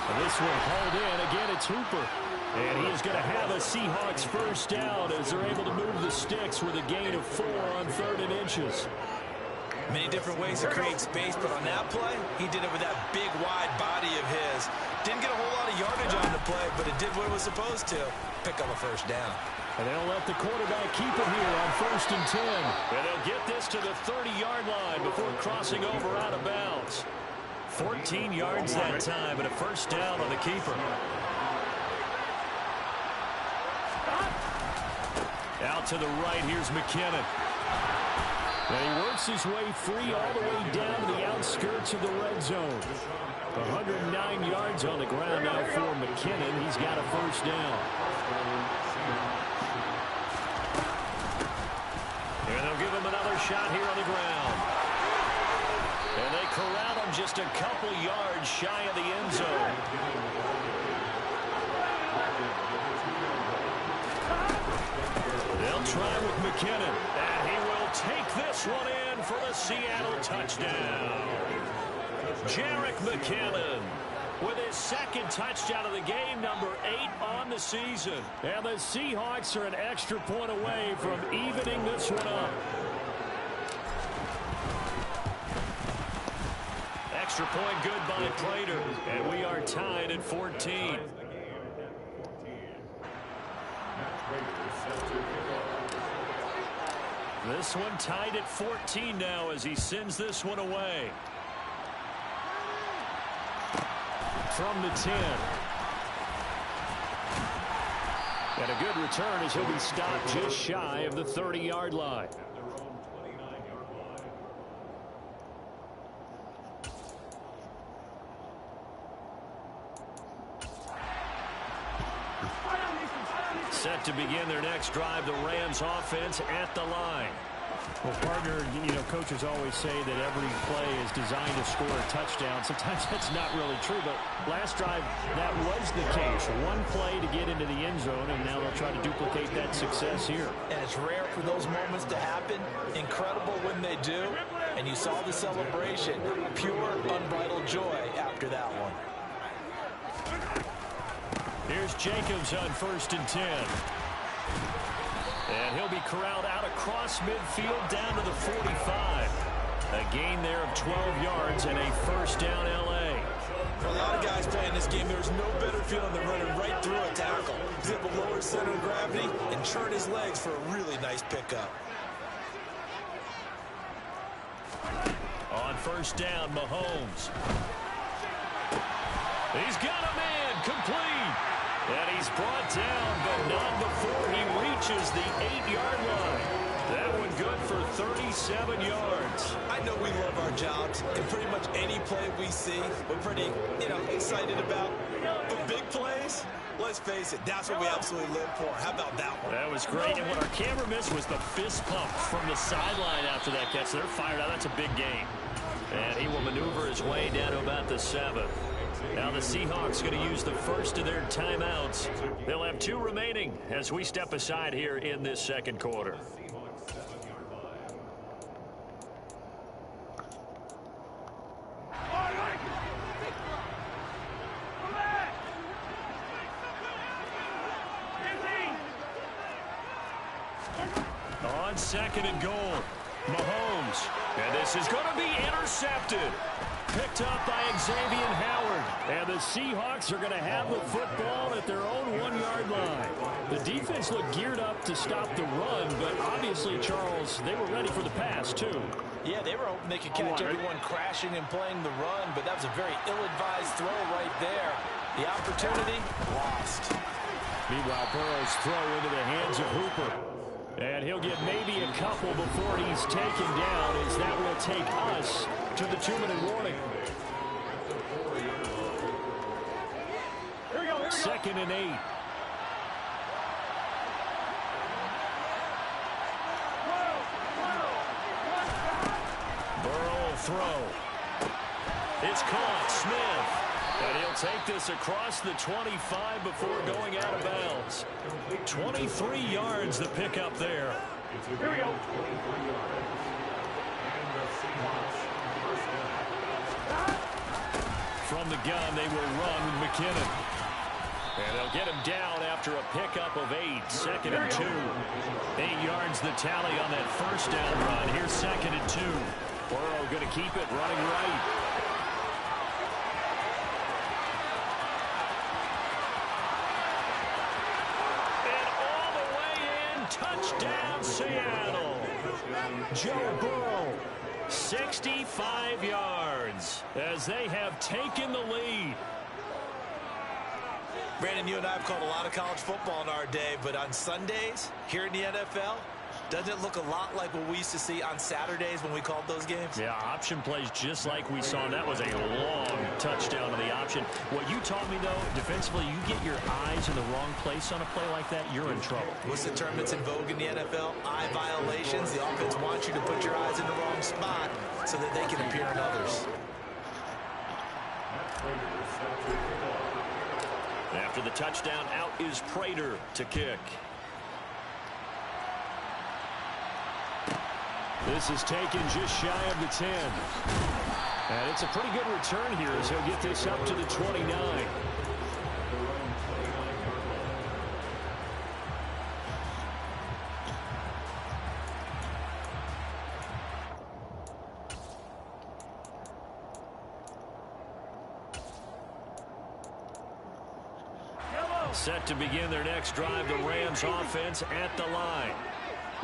And this one hauled in. Again, it's Hooper. And he is going to have a Seahawks first down as they're able to move the sticks with a gain of 4 on 3rd and inches. Many different ways to create space, but on that play, he did it with that big, wide body of his. Didn't get a whole lot of yardage on the play, but it did what it was supposed to. Pick up a first down. And they'll let the quarterback keep it here on 1st and 10. And they'll get this to the 30-yard line before crossing over out of bounds. 14 yards that time, and a first down on the keeper. Out to the right, here's McKinnon. And he works his way free all the way down to the outskirts of the red zone. 109 yards on the ground now for McKinnon. He's got a first down. And they'll give him another shot here on the ground. corral him just a couple yards shy of the end zone. They'll try with McKinnon, and he will take this one in for the Seattle touchdown. Jarek McKinnon with his second touchdown of the game, number 8 on the season. And the Seahawks are an extra point away from evening this one up. Extra point good by Prater, and we are tied at 14. This one tied at 14 now as he sends this one away. From the 10. And a good return as he'll be stopped just shy of the 30-yard line. Set to begin their next drive, the Rams offense at the line. Well, partner, coaches always say that every play is designed to score a touchdown. Sometimes that's not really true, but last drive, that was the case. One play to get into the end zone, and now they'll try to duplicate that success here. And it's rare for those moments to happen. Incredible when they do. And you saw the celebration. Pure, unbridled joy after that one. Here's Jacobs on 1st and 10. And he'll be corralled out across midfield down to the 45. A gain there of 12 yards and a first down L.A. For a lot of guys playing this game, there's no better feeling than running right through a tackle. He's able to lower center of gravity and churn his legs for a really nice pickup. On 1st down, Mahomes. He's got a man complete. And he's brought down, but not before he reaches the 8-yard line. That one good for 37 yards. I know we love our jobs, and pretty much any play we see, we're pretty, excited about. But big plays, let's face it, that's what we absolutely live for. How about that one? That was great, and what our camera missed was the fist pump from the sideline after that catch. They're fired out. That's a big gain. And he will maneuver his way down to about the 7. Now the Seahawks going to use the first of their timeouts. They'll have 2 remaining as we step aside here in this second quarter. On 2nd and goal, Mahomes. And this is going to be intercepted. Picked up by Xavier Howard. And the Seahawks are going to have the football at their own 1-yard line. The defense looked geared up to stop the run, but obviously, Charles, they were ready for the pass, too. Yeah, they were hoping they could catch everyone crashing and playing the run, but that was a very ill-advised throw right there. The opportunity lost. Meanwhile, Burrow's throw into the hands of Hooper. And he'll get maybe a couple before he's taken down, as that will take us to the 2-minute warning. 2nd and 8. Burrow will throw. It's caught. Smith. And he'll take this across the 25 before going out of bounds. 23 yards the pickup there. Here we go. From the gun, they will run with McKinnon. And they'll get him down after a pickup of 8. 2nd and 2. 8 yards the tally on that first down run. Here's 2nd and 2. Burrow going to keep it running right. Touchdown, Seattle. Joe Burrow, 65 yards as they have taken the lead. Brandon, you and I have called a lot of college football in our day, but on Sundays, here in the NFL, Doesn't it look a lot like what we used to see on Saturdays when we called those games? Yeah, option plays just like we saw. That was a long touchdown to the option. What you taught me, though, defensively, you get your eyes in the wrong place on a play like that, you're in trouble. What's the term that's in vogue in the NFL? Eye violations. The offense wants you to put your eyes in the wrong spot so that they can appear in others. After the touchdown, out is Prater to kick. This is taken just shy of the 10. And it's a pretty good return here as he'll get this up to the 29. Set to begin their next drive, the Rams offense at the line.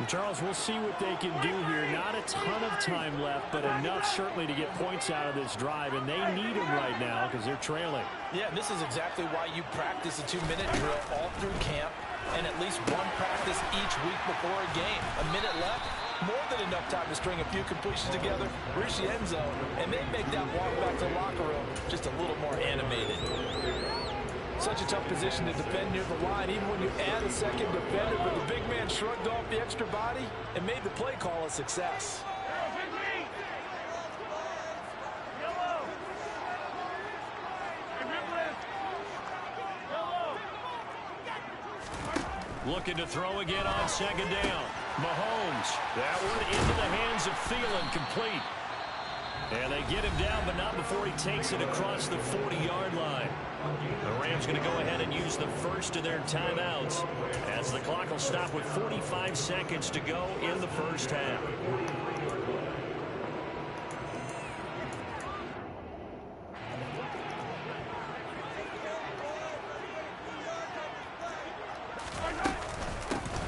Charles, we'll see what they can do here. Not a ton of time left, but enough certainly to get points out of this drive, and they need them right now because they're trailing. Yeah, and this is exactly why you practice a 2-minute drill all through camp and at least one practice each week before a game. A minute left, more than enough time to string a few completions together, reach the end zone, and then make that walk back to the locker room just a little more animated. Such a tough position to defend near the line, even when you add a second defender, but the big man shrugged off the extra body and made the play call a success. Looking to throw again on second down. Mahomes, that one into the hands of Thielen, complete. And they get him down, but not before he takes it across the 40-yard line. The Rams going to go ahead and use the first of their timeouts as the clock will stop with 45 seconds to go in the first half.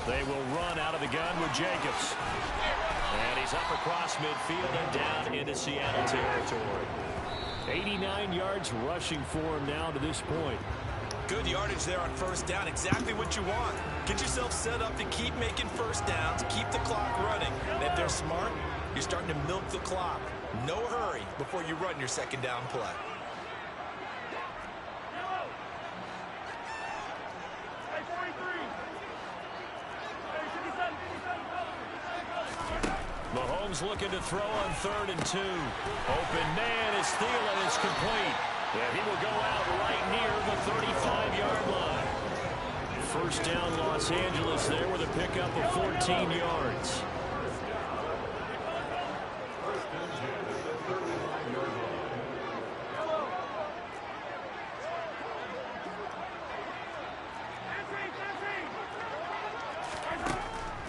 They will run out of the gun with Jacobs. And he's up across midfield and down into Seattle territory. 89 yards rushing for him now to this point. Good yardage there on first down. Exactly what you want. Get yourself set up to keep making first downs, keep the clock running. And if they're smart, you're starting to milk the clock. No hurry before you run your second down play. Mahomes looking to throw on 3rd and 2. Open man is Thielen, is complete. And he will go out right near the 35-yard line. First down Los Angeles there with a pickup of 14 yards.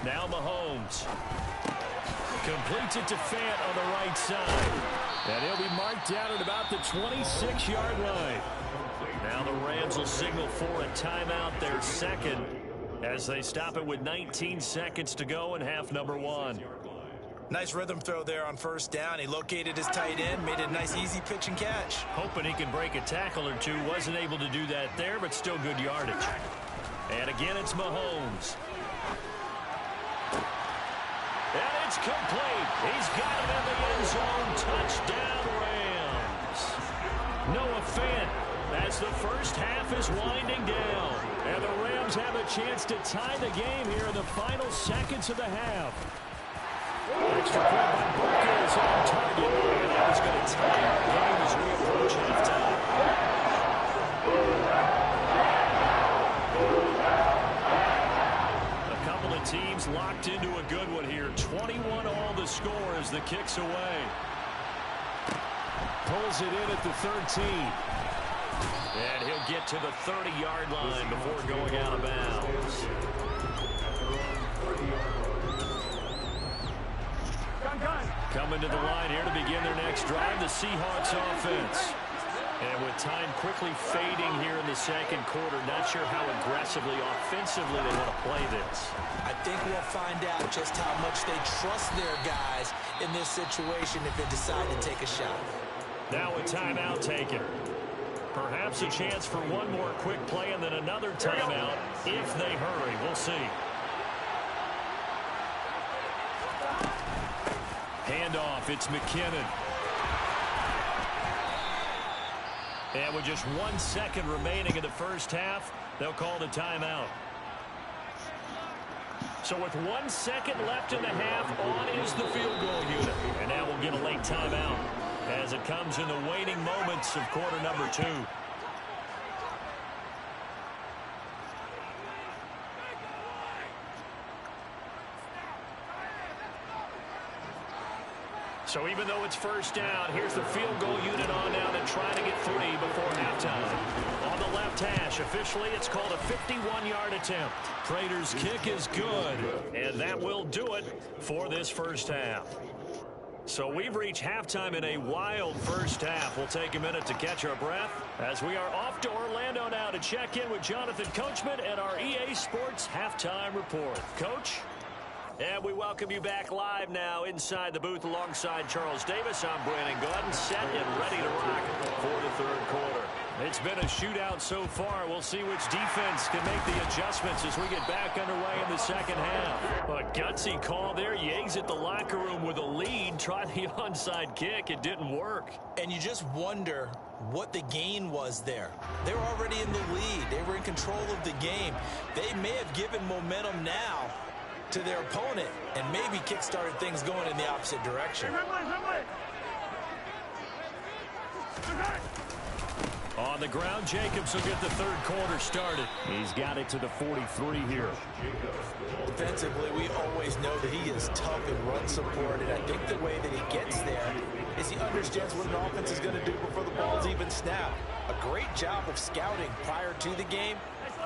Now Mahomes. Completes it to Fant on the right side. And he'll be marked down at about the 26-yard line. Now the Rams will signal for a timeout, their second, as they stop it with 19 seconds to go in half number 1. Nice rhythm throw there on first down. He located his tight end, made it a nice easy pitch and catch. Hoping he can break a tackle or two. Wasn't able to do that there, but still good yardage. And again, it's Mahomes. And it's complete. He's got him in the end zone. Touchdown, Rams. Noah Fant as the first half is winding down. And the Rams have a chance to tie the game here in the final seconds of the half. Extra point by Booker is on target. And that is going to tie the game as we approach halftime. Teams locked into a good one here. 21 all the score as the kick's away. Pulls it in at the 13. And he'll get to the 30-yard line before going out of bounds. Coming to the line here to begin their next drive, the Seahawks offense. And with time quickly fading here in the second quarter, not sure how aggressively, offensively they want to play this. I think we'll find out just how much they trust their guys in this situation if they decide to take a shot. Now a timeout taken. Perhaps a chance for one more quick play and then another timeout if they hurry. We'll see. Handoff, it's McKinnon. And with just 1 second remaining in the first half, they'll call the timeout. So with 1 second left in the half, on is the field goal unit. And now we'll get a late timeout as it comes in the waning moments of quarter number 2. So even though it's first down, here's the field goal unit on now to try to get 3 before halftime. On the left hash, officially it's called a 51-yard attempt. Prater's kick is good, and that will do it for this first half. So we've reached halftime in a wild first half. We'll take a minute to catch our breath as we are off to Orlando now to check in with Jonathan Coachman and our EA Sports Halftime Report. Coach? And we welcome you back live now inside the booth alongside Charles Davis. I'm Brandon Gordon, set and ready to rock for the third quarter. It's been a shootout so far. We'll see which defense can make the adjustments as we get back underway in the second half. A gutsy call there. You exit the locker room with a lead. Try the onside kick. It didn't work. And you just wonder what the gain was there. They were already in the lead. They were in control of the game. They may have given momentum now to their opponent and maybe kick-started things going in the opposite direction. On the ground, Jacobs will get the third quarter started. He's got it to the 43 here. Defensively, we always know that he is tough and run support, and I think the way that he gets there is he understands what an offense is going to do before the ball's even snapped. A great job of scouting prior to the game,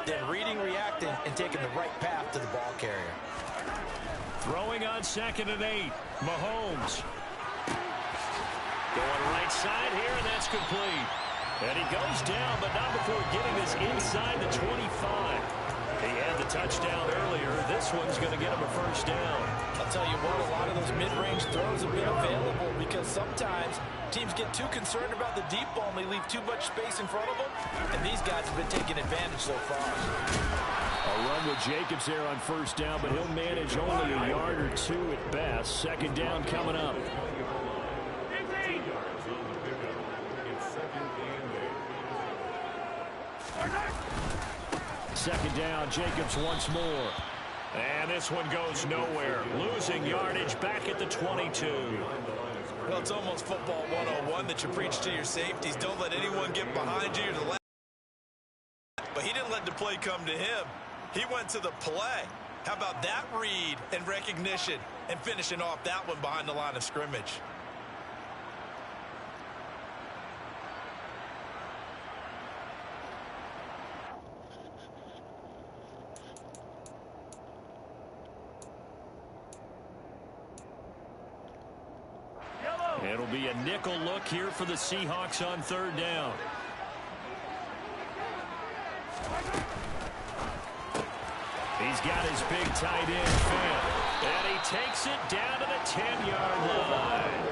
then reading, reacting, and taking the right path to the ball carrier. Throwing on 2nd and 8. Mahomes. Going right side here, and that's complete. And he goes down, but not before getting this inside the 25. He had the touchdown earlier. This one's going to get him a first down. I'll tell you what, a lot of those mid-range throws have been available because sometimes teams get too concerned about the deep ball and they leave too much space in front of them. And these guys have been taking advantage so far. A run with Jacobs there on first down, but he'll manage only a yard or 2 at best. Second down coming up. Second down, Jacobs once more. And this one goes nowhere. Losing yardage back at the 22. Well, it's almost football 101 that you preach to your safeties. Don't let anyone get behind you to the left. But he didn't let the play come to him. He went to the play. How about that read and recognition and finishing off that one behind the line of scrimmage? It'll be a nickel look here for the Seahawks on third down. He's got his big tight end, Finn. And he takes it down to the 10-yard line.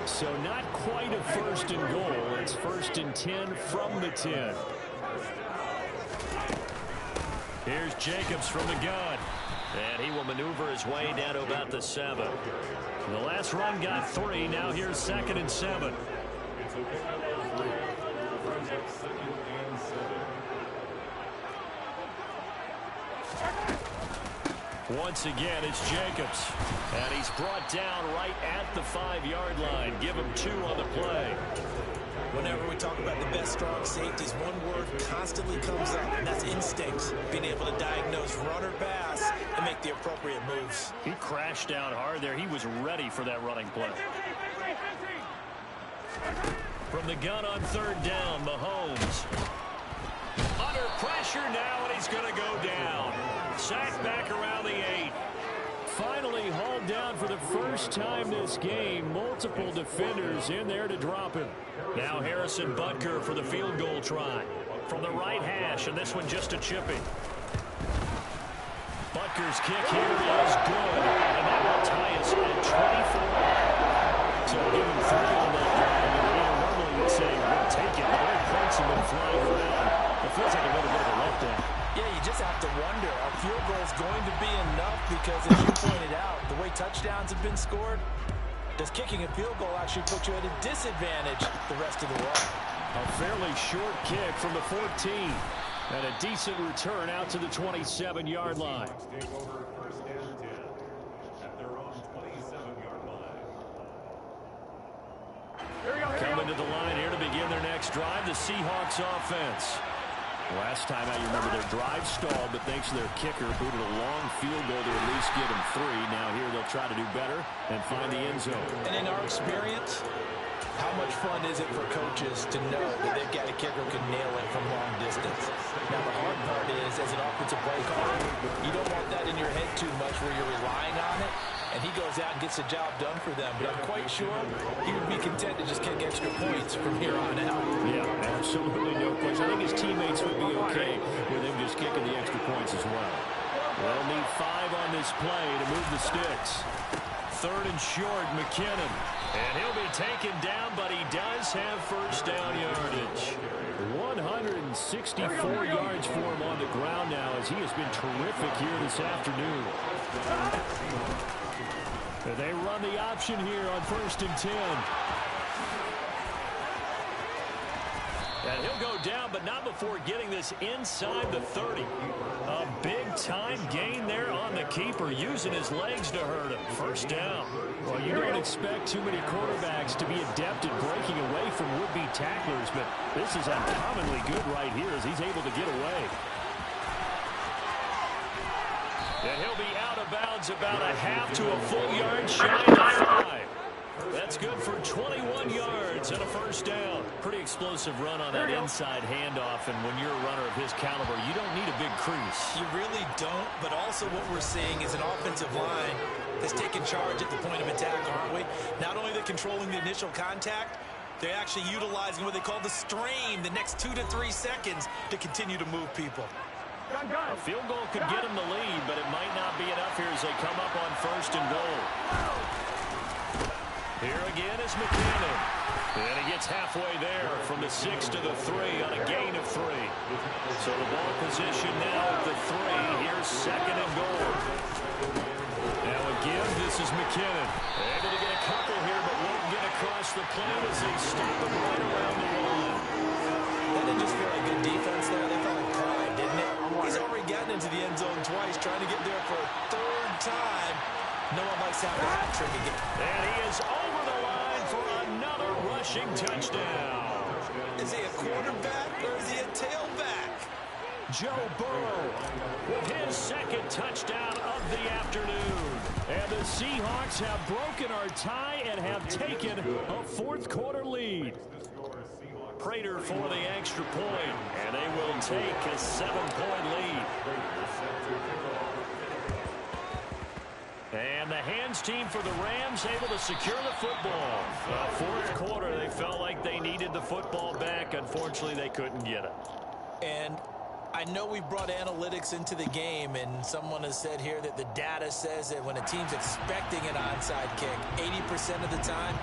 So not quite a first and goal. It's first and 10 from the 10. Here's Jacobs from the gun. And he will maneuver his way down to about the 7. The last run got 3. Now here's 2nd and 7. Once again, it's Jacobs. And he's brought down right at the 5-yard line. Give him 2 on the play. Whenever we talk about the best strong safeties, one word constantly comes up, and that's instincts. Being able to diagnose run or pass and make the appropriate moves. He crashed down hard there. He was ready for that running play. From the gun on third down, Mahomes. Under pressure now, and he's going to go down. Sacked back around the 8. Finally hauled down for the first time this game. Multiple defenders in there to drop him. Now Harrison Butker for the field goal try. From the right hash, and this one just a chipping. Butker's kick here is good. And that will tie us at 24. So give him 3 on that drive. And normally would say, we'll take it. But their points have been flying around. It feels like a little bit of a letdown. Yeah, you just have to wonder, are field goals going to be enough? Because as you pointed out, the way touchdowns have been scored, Does kicking a field goal actually put you at a disadvantage the rest of the way? A fairly short kick from the 14. And a decent return out to the 27-yard line. Take over first and 10 at their own 27-yard line. Coming to the line here to begin their next drive, the Seahawks offense. Last time out, you remember their drive stalled, but thanks to their kicker, booted a long field goal to at least get them 3. Now here they'll try to do better and find the end zone. And in our experience, how much fun is it for coaches to know that they've got a kicker who can nail it from long distance? Now, the hard part is, as an offensive play caller, you don't want that in your head too much where you're relying on it, and he goes out and gets the job done for them. But I'm quite sure he would be content to just kick extra points from here on out. Yeah, absolutely no question. I think his teammates would be okay with him just kicking the extra points as well. They'll need 5 on this play to move the sticks. 3rd and short, McKinnon. And he'll be taken down, but he does have first down yardage. 164 yards for him on the ground now, as he has been terrific here this afternoon. They run the option here on 1st and 10. And he'll go down, but not before getting this inside the 30. A big-time gain there on the keeper, using his legs to hurt him. First down. Well, you don't expect too many quarterbacks to be adept at breaking away from would-be tacklers, but this is uncommonly good right here as he's able to get away. And he'll be out of bounds about a half to a full yard shy of 5. That's good for 21 yards and a first down. Pretty explosive run on that inside handoff, and when you're a runner of his caliber, you don't need a big crease. You really don't, but also what we're seeing is an offensive line that's taking charge at the point of attack, aren't we? Not only they're controlling the initial contact, they're actually utilizing what they call the stream, the next 2 to 3 seconds to continue to move people. A field goal could get him the lead, but it might not be enough here as they come up on 1st and goal. Here again is McKinnon. And he gets halfway there from the 6 to the 3 on a gain of 3. So the ball position now at the 3. Here's 2nd and goal. Now again, this is McKinnon. Able to get a couple here, but won't get across the plane as they stop him right around the line. That didn't just feel like good defense there. They felt like pride, didn't it? He's already gotten into the end zone twice, trying to get there for a 3rd time. No one likes having a hat trick again. And he is over the line for another rushing touchdown. Is he a quarterback or is he a tailback? Joe Burrow with his 2nd touchdown of the afternoon. And the Seahawks have broken our tie and have taken a 4th quarter lead. Prater for the extra point, and they will take a 7-point lead. And the hands team for the Rams able to secure the football. 4th quarter, they felt like they needed the football back. Unfortunately, they couldn't get it. And I know we brought analytics into the game, and someone has said here that the data says that when a team's expecting an onside kick, 80% of the time,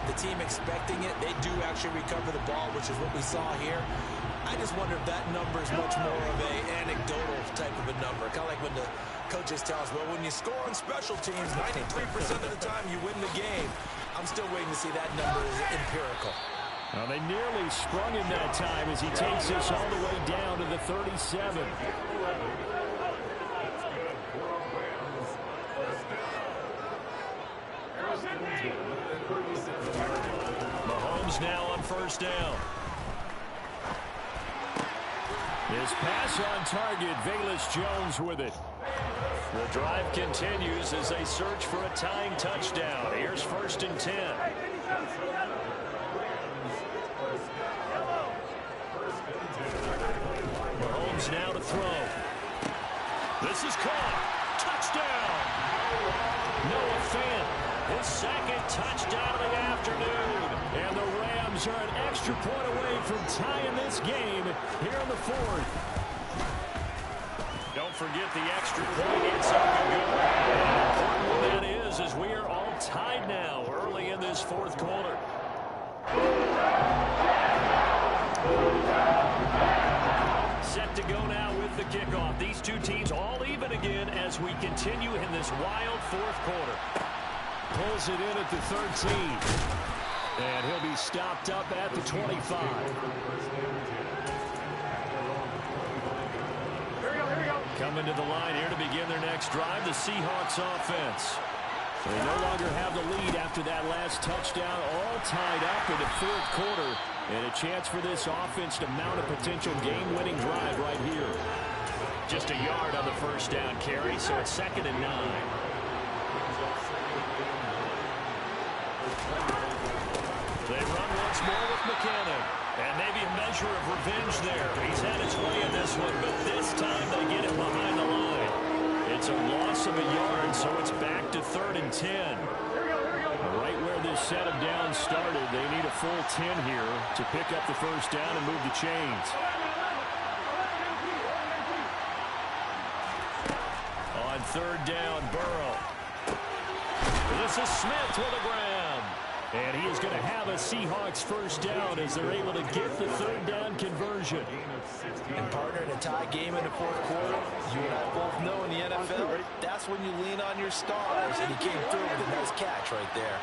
the team expecting it, they do actually recover the ball, which is what we saw here. I just wonder if that number is much more of an anecdotal type of a number. Kind of like when the coaches tell us, well, when you score on special teams, 93% of the time you win the game. I'm still waiting to see that number is empirical. Well, they nearly sprung him that time as he takes us all the way down to the 37. Mahomes now on 1st down. His pass on target, Velus Jones with it. The drive continues as they search for a tying touchdown. Here's 1st and 10. Mahomes now to throw. This is caught. Touchdown. Noah Fant, his 2nd touchdown of the afternoon. And the Rams are an extra point away from tying this game here in the 4th. Don't forget the extra point. It's up and good. And important one that is, as we are all tied now early in this 4th quarter. Set to go now with the kickoff. These two teams all even again as we continue in this wild 4th quarter. pulls it in at the 13. And he'll be stopped up at the 25. Coming to the line here to begin their next drive, the Seahawks offense. They no longer have the lead after that last touchdown, all tied up in the fourth quarter. And a chance for this offense to mount a potential game-winning drive right here. Just a yard on the first down carry, so it's 2nd and 9. They run once more with McKinnon. And maybe a measure of revenge there. He's had his way in this one, but this time they get it behind the line. It's a loss of a yard, so it's back to 3rd and 10. Right where this set of downs started, they need a full 10 here to pick up the first down and move the chains. On 3rd down, Burrow. This is Smith with a grab. And he is going to have a Seahawks first down as they're able to get the 3rd down conversion. And partner, in a tie game in the fourth quarter, you and I both know in the NFL, that's when you lean on your stars, and he came through with a nice catch right there.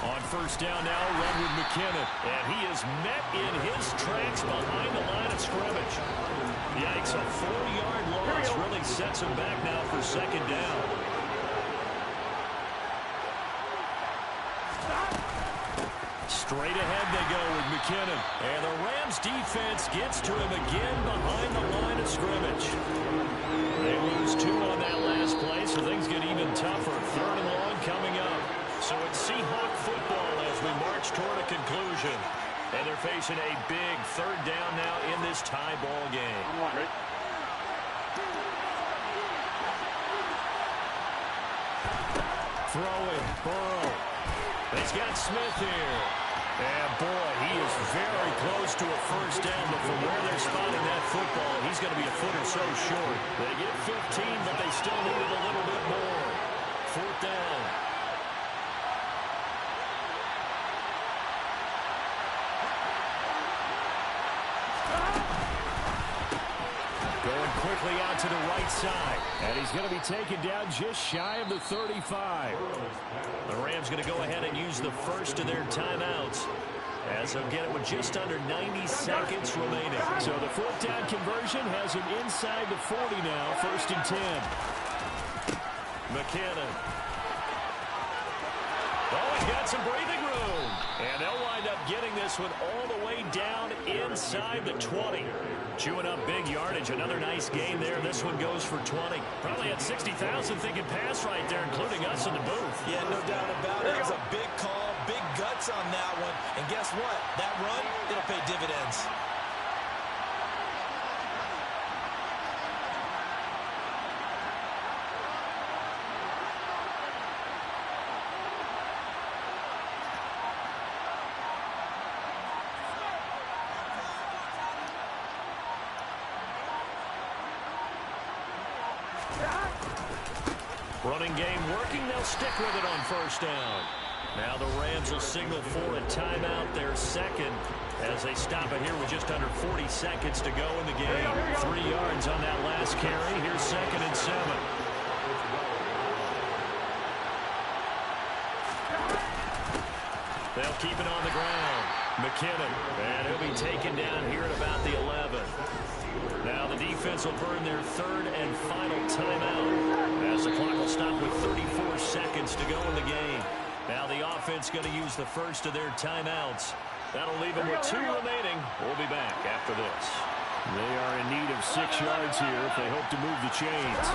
On first down now, run with McKinnon. And he is met in his tracks behind the line of scrimmage. Yikes, a 4-yard loss really sets him back now for 2nd down. Straight ahead they go with McKinnon. And the Rams defense gets to him again behind the line of scrimmage. They lose 2 on that last play, so things get even tougher. 3rd and long coming up. So it's Seahawk football as we march toward a conclusion. And they're facing a big 3rd down now in this tie ball game. Throwing, Burrow. He's got Smith here. And boy, he is very close to a first down, but from where they're spotting that football, he's going to be a foot or so short. They get 15, but they still need it a little bit more. 4th down. Going quickly out to the right side. And he's going to be taken down just shy of the 35. The Rams going to go ahead and use the first of their timeouts as they'll get it with just under 90 seconds remaining. So the 4th down conversion has him inside the 40 now, 1st and 10. McKinnon. Oh, he's got some breathing room. And they'll wind up getting this one all the way down inside the 20. Chewing up big yardage. Another nice gain there. This one goes for 20. Probably had 60,000 thinking pass right there, including us in the booth. Yeah, no doubt about it. It was a big call, big guts on that one. And guess what? That run, it'll pay dividends. Running game working. They'll stick with it on first down. Now the Rams will signal for a timeout, their 2nd, as they stop it here with just under 40 seconds to go in the game. 3 yards on that last carry. Here's 2nd and 7. They'll keep it on the ground. McKinnon, and he'll be taken down here at about the 11. Now the defense will burn their 3rd and final timeout as the clock will stop with 34 seconds to go in the game. Now the offense going to use the first of their timeouts. That'll leave them with 2 remaining. We'll be back after this. They are in need of 6 yards here if they hope to move the chains.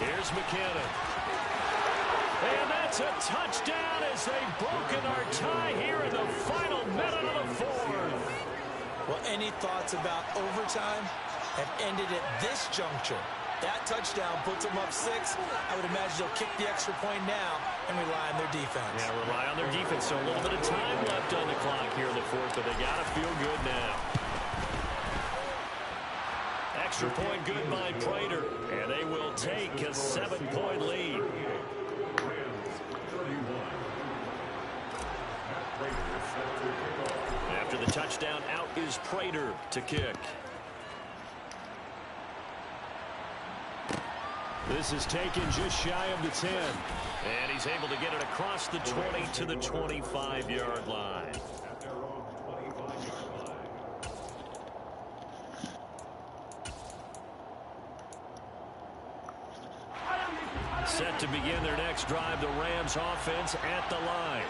Here's McKinnon. And that's a touchdown as they've broken our tie here in the final minute of the 4th. Well, any thoughts about overtime have ended at this juncture. That touchdown puts them up 6. I would imagine they'll kick the extra point now and rely on their defense. Yeah, rely on their defense. So a little bit of time left on the clock here in the 4th, but they got to feel good now. Extra point good by Prater, and they will take a 7-point lead. After the touchdown, out is Prater to kick. This is taken just shy of the 10. And he's able to get it across the 20 to the 25-yard line. At their own 25-yard line. Set to begin their next drive, the Rams offense at the line.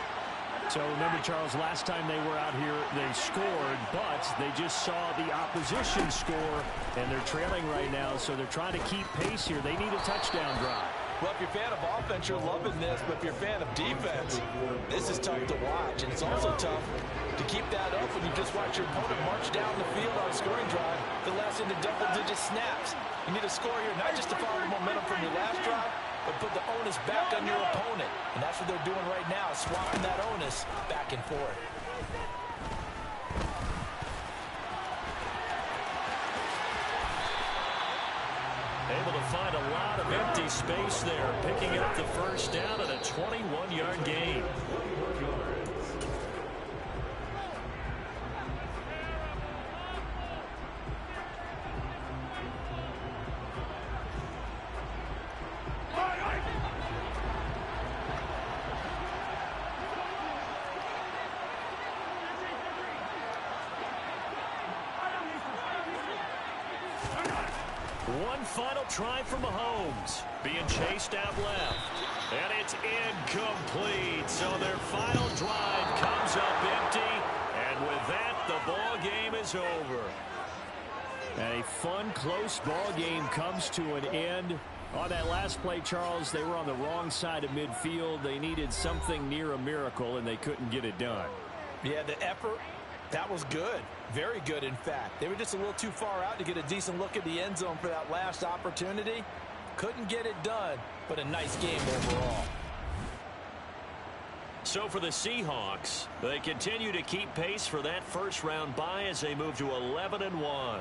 So remember, Charles, last time they were out here, they scored, but they just saw the opposition score, and they're trailing right now, so they're trying to keep pace here. They need a touchdown drive. Well, if you're a fan of offense, you're loving this, but if you're a fan of defense, this is tough to watch, and it's also tough to keep that up when you just watch your opponent march down the field on a scoring drive that lasts into double-digit snaps. You need to score here, not just to follow the momentum from your last drive, but put the onus back on your opponent. And that's what they're doing right now, swapping that onus back and forth. Able to find a lot of empty space there, picking up the first down at a 21-yard gain. One final try from Mahomes, being chased out left, and it's incomplete. So their final drive comes up empty, and with that, the ball game is over. And a fun, close ball game comes to an end. On that last play, Charles, they were on the wrong side of midfield. They needed something near a miracle, and they couldn't get it done. Yeah, the effort, that was good. Very good, in fact. They were just a little too far out to get a decent look at the end zone for that last opportunity. Couldn't get it done, but a nice game overall. So for the Seahawks, they continue to keep pace for that first-round bye as they move to 11-1.